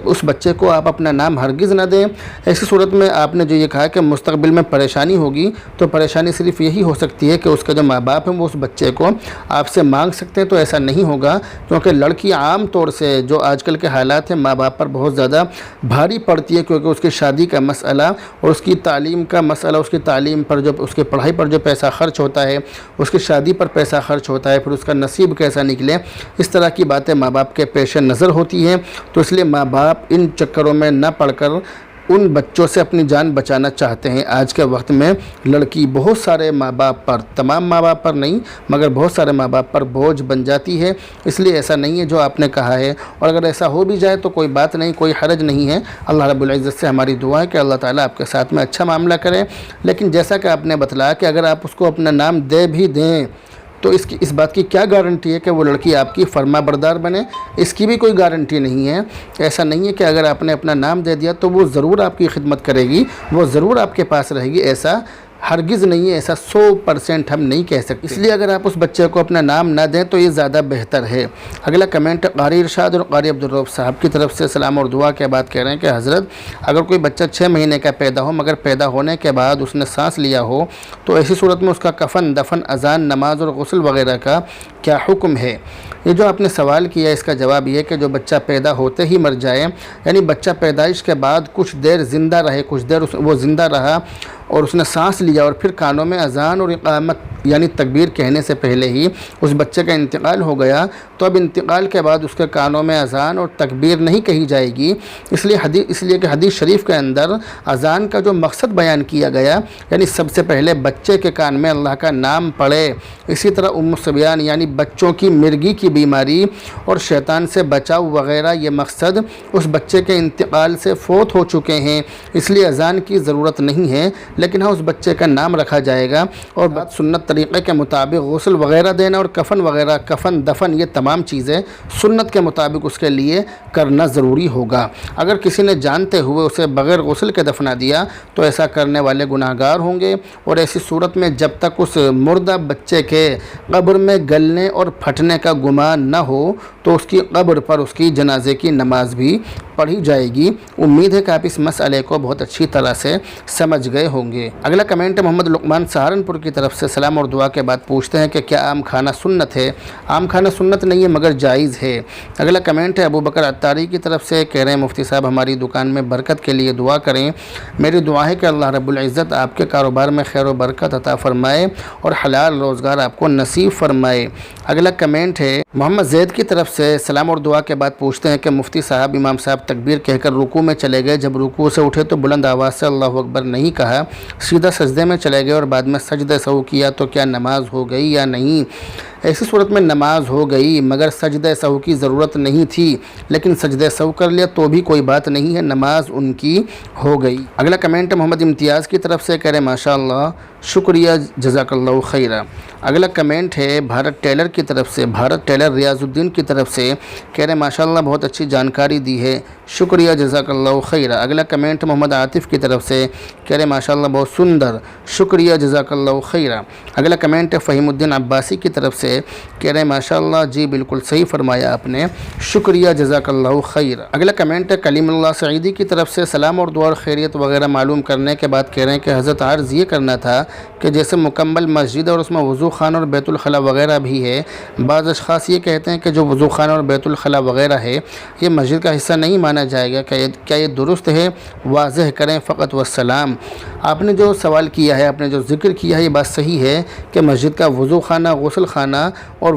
اس بچے کو آپ اپنا نام ہرگز نہ دیں۔ ایسی صورت میں آپ نے جو یہ کہا کہ مستقبل میں پریشانی ہوگی، تو پریشانی صرف یہی ہو سکتی ہے کہ اس کا جو ماں باپ ہیں وہ اس بچے کو آپ سے مانگ سکتے ہیں، تو ایسا نہیں ہوگا، کیونکہ لڑکی عام طور سے جو آج کل کے حالات ہیں ماں باپ پر بہت زیادہ بھاری پڑتی ہے، کیونکہ اس کی شادی کا مسئلہ اور اس کی تعلیم کا مسئلہ، اس کی تعلیم پر جو اس کی پڑھائی پر جو پیسہ خرچ ہوتا ہے، اس کی شادی پر پیسہ خرچ ہوتا ہے، پھر اس کا نصیب کیسا نکلے، اس طرح کی باتیں ماں باپ کے پیش نظر ہوتی ہیں۔ تو اس لیے ماں باپ ان چکروں میں نہ پڑ کر ان بچوں سے اپنی جان بچانا چاہتے ہیں۔ آج کے وقت میں لڑکی بہت سارے ماں باپ پر، تمام ماں باپ پر نہیں مگر بہت سارے ماں باپ پر بوجھ بن جاتی ہے، اس لیے ایسا نہیں ہے جو آپ نے کہا ہے، اور اگر ایسا ہو بھی جائے تو کوئی بات نہیں، کوئی حرج نہیں ہے۔ اللہ رب العزت سے ہماری دعا ہے کہ اللہ تعالیٰ آپ کے ساتھ میں اچھا معاملہ کرے، لیکن جیسا کہ آپ نے بتلایا کہ اگر آپ اس کو اپنا نام دے بھی دیں تو اس بات کی کیا گارنٹی ہے کہ وہ لڑکی آپ کی فرما بردار بنے؟ اس کی بھی کوئی گارنٹی نہیں ہے۔ ایسا نہیں ہے کہ اگر آپ نے اپنا نام دے دیا تو وہ ضرور آپ کی خدمت کرے گی، وہ ضرور آپ کے پاس رہے گی، ایسا ہرگز نہیں ہے، ایسا 100% ہم نہیں کہہ سکتے۔ اس لیے اگر آپ اس بچے کو اپنا نام نہ دیں تو یہ زیادہ بہتر ہے۔ اگلا کمنٹ قاری ارشاد اور قاری عبدالرؤف صاحب کی طرف سے۔ سلام اور دعا کے بعد کہہ رہے ہیں کہ حضرت اگر کوئی بچہ 6 مہینے کا پیدا ہو مگر پیدا ہونے کے بعد اس نے سانس لیا ہو تو ایسی صورت میں اس کا کفن، دفن، اذان، نماز اور غسل وغیرہ کا کیا حکم ہے؟ یہ جو آپ نے سوال کیا اس کا جواب یہ ہے کہ جو بچہ پیدا ہوتے ہی مر جائے، یعنی بچہ پیدائش کے بعد کچھ دیر زندہ رہے، کچھ دیر وہ زندہ رہا اور اس نے سانس لیا اور پھر کانوں میں اذان اور اقامت یعنی تکبیر کہنے سے پہلے ہی اس بچے کا انتقال ہو گیا، تو اب انتقال کے بعد اس کے کانوں میں اذان اور تکبیر نہیں کہی جائے گی، اس لیے کہ حدیث شریف کے اندر اذان کا جو مقصد بیان کیا گیا، یعنی سب سے پہلے بچے کے کان میں اللہ کا نام پڑے۔ اسی طرح الصبیان یعنی بچوں کی مرگی کی بیماری اور شیطان سے بچاؤ وغیرہ، یہ مقصد اس بچے کے انتقال سے فوت ہو چکے ہیں، اس لیے اذان کی ضرورت نہیں ہے، لیکن ہاں اس بچے کا نام رکھا جائے گا اور سنت طریقے کے مطابق غسل وغیرہ دینا اور کفن وغیرہ کفن دفن یہ تمام چیزیں سنت کے مطابق اس کے لیے کرنا ضروری ہوگا۔ اگر کسی نے جانتے ہوئے اسے بغیر غسل کے دفنا دیا تو ایسا کرنے والے گناہگار ہوں گے، اور ایسی صورت میں جب تک اس مردہ بچے کے قبر میں گلنے اور پھٹنے کا گمان نہ ہو تو اس کی قبر پر اس کی جنازے کی نماز بھی پڑھی جائے گی۔ امید ہے کہ آپ اس مسئلے کو بہت اچھی طرح سے سمجھ گئے ہوں گے۔ اگلا کمنٹ ہے محمد لقمان سہارنپور کی طرف سے، سلام اور دعا کے بعد پوچھتے ہیں کہ کیا عام کھانا سنت ہے؟ عام کھانا سنت نہیں ہے مگر جائز ہے۔ اگلا کمنٹ ہے ابو بکر عطاری کی طرف سے، کہہ رہے ہیں مفتی صاحب ہماری دکان میں برکت کے لیے دعا کریں۔ میری دعا ہے کہ اللہ رب العزت آپ کے کاروبار میں خیر و برکت عطا فرمائے اور حلال روزگار آپ کو نصیب فرمائے۔ اگلا کمنٹ ہے محمد زید کی طرف سے، سلام اور دعا کے بعد پوچھتے ہیں کہ مفتی صاحب امام صاحب تکبیر کہہ کر رکوع میں چلے گئے، جب رکوع سے اٹھے تو بلند آواز سے اللہ اکبر نہیں کہا، سیدھا سجدے میں چلے گئے اور بعد میں سجدہ سہو کیا تو کیا نماز ہو گئی یا نہیں؟ ایسی صورت میں نماز ہو گئی مگر سجدہ سہو کی ضرورت نہیں تھی، لیکن سجدہ سہو کر لیا تو بھی کوئی بات نہیں ہے، نماز ان کی ہو گئی۔ اگلا کمنٹ محمد امتیاز کی طرف سے، کہہ رہے ماشاء اللہ شکریہ جزاک اللہ خیرہ۔ اگلا کمنٹ ہے بھارت ٹیلر کی طرف سے، بھارت ٹیلر ریاض الدین کی طرف سے، کہہ رہے ماشاء اللہ بہت اچھی جانکاری دی ہے، شکریہ جزاک اللہ خیرہ۔ اگلا کمنٹ محمد عاطف کی طرف سے، کہہ رہے ماشاء اللہ بہت سندر، شکریہ جزاک اللہ خیرہ۔ اگلا کمنٹ فہیم الدین عباسی کی طرف سے، کہہ رہے ماشاء اللہ جی بالکل صحیح فرمایا آپ نے، شکریہ جزاک اللہ خیرہ۔ اگلا کمنٹ کلیم اللہ سعیدی کی طرف سے، سلام اور دعا اور خیریت وغیرہ معلوم کرنے کے بعد کہہ رہے ہیں کہ حضرت عرض یہ کرنا تھا کہ جیسے مکمل مسجد اور اس میں وضو خانہ اور بیت الخلاء وغیرہ بھی ہے، بعض اشخاص یہ کہتے ہیں کہ جو وضو خانہ اور بیت الخلاء وغیرہ ہے یہ مسجد کا حصہ نہیں مانا جائے گا، کیا یہ درست ہے؟ واضح کریں فقط والسلام۔ آپ نے جو سوال کیا ہے، آپ نے جو ذکر کیا ہے، یہ بات صحیح ہے کہ مسجد کا وضو خانہ، غسل خانہ اور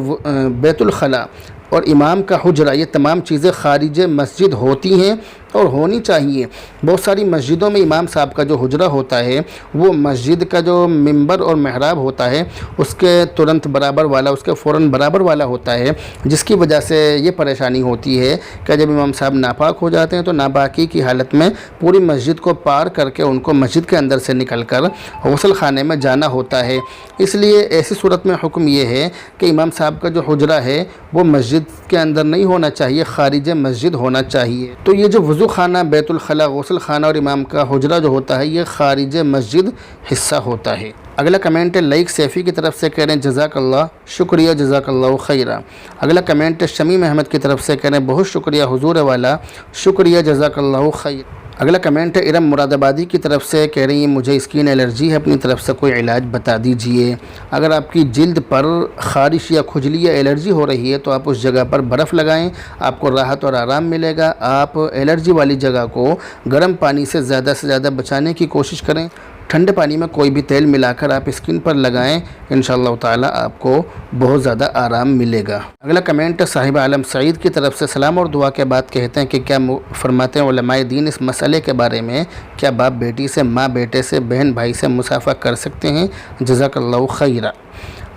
بیت الخلاء اور امام کا حجرہ یہ تمام چیزیں خارج مسجد ہوتی ہیں اور ہونی چاہیے۔ بہت ساری مسجدوں میں امام صاحب کا جو حجرہ ہوتا ہے وہ مسجد کا جو ممبر اور محراب ہوتا ہے اس کے ترنت برابر والا، اس کے فوراً برابر والا ہوتا ہے، جس کی وجہ سے یہ پریشانی ہوتی ہے کہ جب امام صاحب ناپاک ہو جاتے ہیں تو ناپاکی کی حالت میں پوری مسجد کو پار کر کے ان کو مسجد کے اندر سے نکل کر غسل خانے میں جانا ہوتا ہے۔ اس لیے ایسی صورت میں حکم یہ ہے کہ امام صاحب کا جو حجرہ ہے وہ مسجد کے اندر نہیں ہونا چاہیے، خارج مسجد ہونا چاہیے۔ تو یہ جو وضو خانہ، بیت الخلاء، غسل خانہ اور امام کا حجرہ جو ہوتا ہے یہ خارج مسجد حصہ ہوتا ہے۔ اگلا کمنٹ لائک سیفی کی طرف سے، کہہ رہے ہیں جزاک اللہ، شکریہ جزاک اللہ خیرہ۔ اگلا کمنٹ شمیم احمد کی طرف سے، کہہ رہے ہیں بہت شکریہ حضور والا، شکریہ جزاک اللہ خیر۔ اگلا کمنٹ ارم مراد آبادی کی طرف سے، کہہ رہی ہیں مجھے اسکن الرجی ہے، اپنی طرف سے کوئی علاج بتا دیجئے۔ اگر آپ کی جلد پر خارش یا کھجلی یا الرجی ہو رہی ہے تو آپ اس جگہ پر برف لگائیں، آپ کو راحت اور آرام ملے گا۔ آپ الرجی والی جگہ کو گرم پانی سے زیادہ بچانے کی کوشش کریں، ٹھنڈے پانی میں کوئی بھی تیل ملا کر آپ اسکن پر لگائیں، انشاءاللہ تعالی آپ کو بہت زیادہ آرام ملے گا۔ اگلا کمنٹ صاحب عالم سعید کی طرف سے، سلام اور دعا کے بعد کہتے ہیں کہ کیا فرماتے ہیں علماء دین اس مسئلے کے بارے میں، کیا باپ بیٹی سے، ماں بیٹے سے، بہن بھائی سے مصافحہ کر سکتے ہیں؟ جزاک اللہ خیرہ۔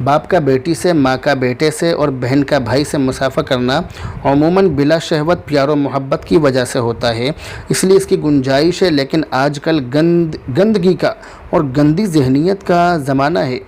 باپ کا بیٹی سے، ماں کا بیٹے سے اور بہن کا بھائی سے مصافحہ کرنا عموماً بلا شہوت پیار و محبت کی وجہ سے ہوتا ہے، اس لیے اس کی گنجائش ہے، لیکن آج کل گندگی کا اور گندی ذہنیت کا زمانہ ہے،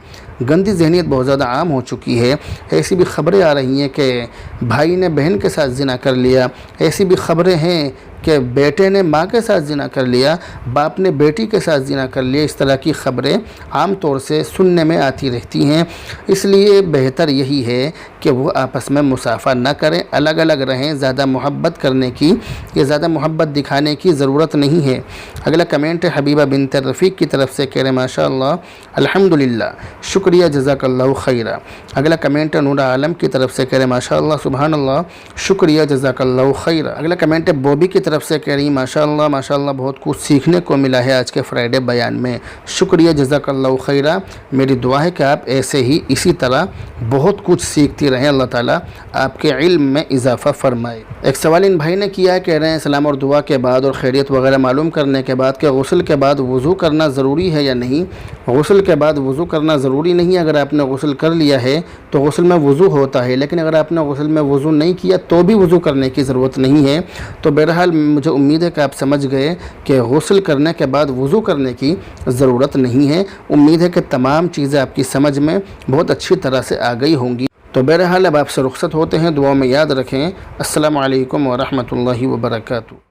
گندی ذہنیت بہت زیادہ عام ہو چکی ہے۔ ایسی بھی خبریں آ رہی ہیں کہ بھائی نے بہن کے ساتھ زنا کر لیا، ایسی بھی خبریں ہیں کہ بیٹے نے ماں کے ساتھ زنا کر لیا، باپ نے بیٹی کے ساتھ زنا کر لیا۔ اس طرح کی خبریں عام طور سے سننے میں آتی رہتی ہیں، اس لیے بہتر یہی ہے کہ وہ آپس میں مصافحہ نہ کریں، الگ الگ رہیں۔ زیادہ محبت کرنے کی یا زیادہ محبت دکھانے کی ضرورت نہیں ہے۔ اگلا کمنٹ حبیبہ بنت رفیق کی طرف سے، کہہ رہے ماشاء اللہ الحمدللہ، شکریہ جزاک اللہ خیرہ۔ اگلا کمنٹ نور عالم کی طرف سے، کہہ رہے ماشاء اللہ سبحان اللہ، شکریہ جزاک اللہ خیرہ۔ اگلا کمنٹ بوبی کی طرف سے، کہہ رہی ماشاء اللہ بہت کچھ سیکھنے کو ملا ہے آج کے فرائیڈے بیان میں، شکریہ جزاک اللہ خیرہ۔ میری دعا ہے کہ آپ ایسے ہی اسی طرح بہت کچھ سیکھتی رہیں، اللہ تعالیٰ آپ کے علم میں اضافہ فرمائے۔ ایک سوال ان بھائی نے کیا ہے، کہہ رہے ہیں سلام اور دعا کے بعد اور خیریت وغیرہ معلوم کرنے کے بعد کہ غسل کے بعد وضو کرنا ضروری ہے یا نہیں؟ غسل کے بعد وضو کرنا ضروری نہیں، اگر آپ نے غسل کر لیا ہے تو غسل میں وضو ہوتا ہے، لیکن اگر آپ نے غسل میں وضو نہیں کیا تو بھی وضو کرنے کی ضرورت نہیں ہے۔ تو بہرحال مجھے امید ہے کہ آپ سمجھ گئے کہ غسل کرنے کے بعد وضو کرنے کی ضرورت نہیں ہے۔ امید ہے کہ تمام چیزیں آپ کی سمجھ میں بہت اچھی طرح سے آ گئی ہوں گی۔ تو بہرحال اب آپ سے رخصت ہوتے ہیں، دعاؤں میں یاد رکھیں۔ السلام علیکم ورحمۃ اللہ وبرکاتہ۔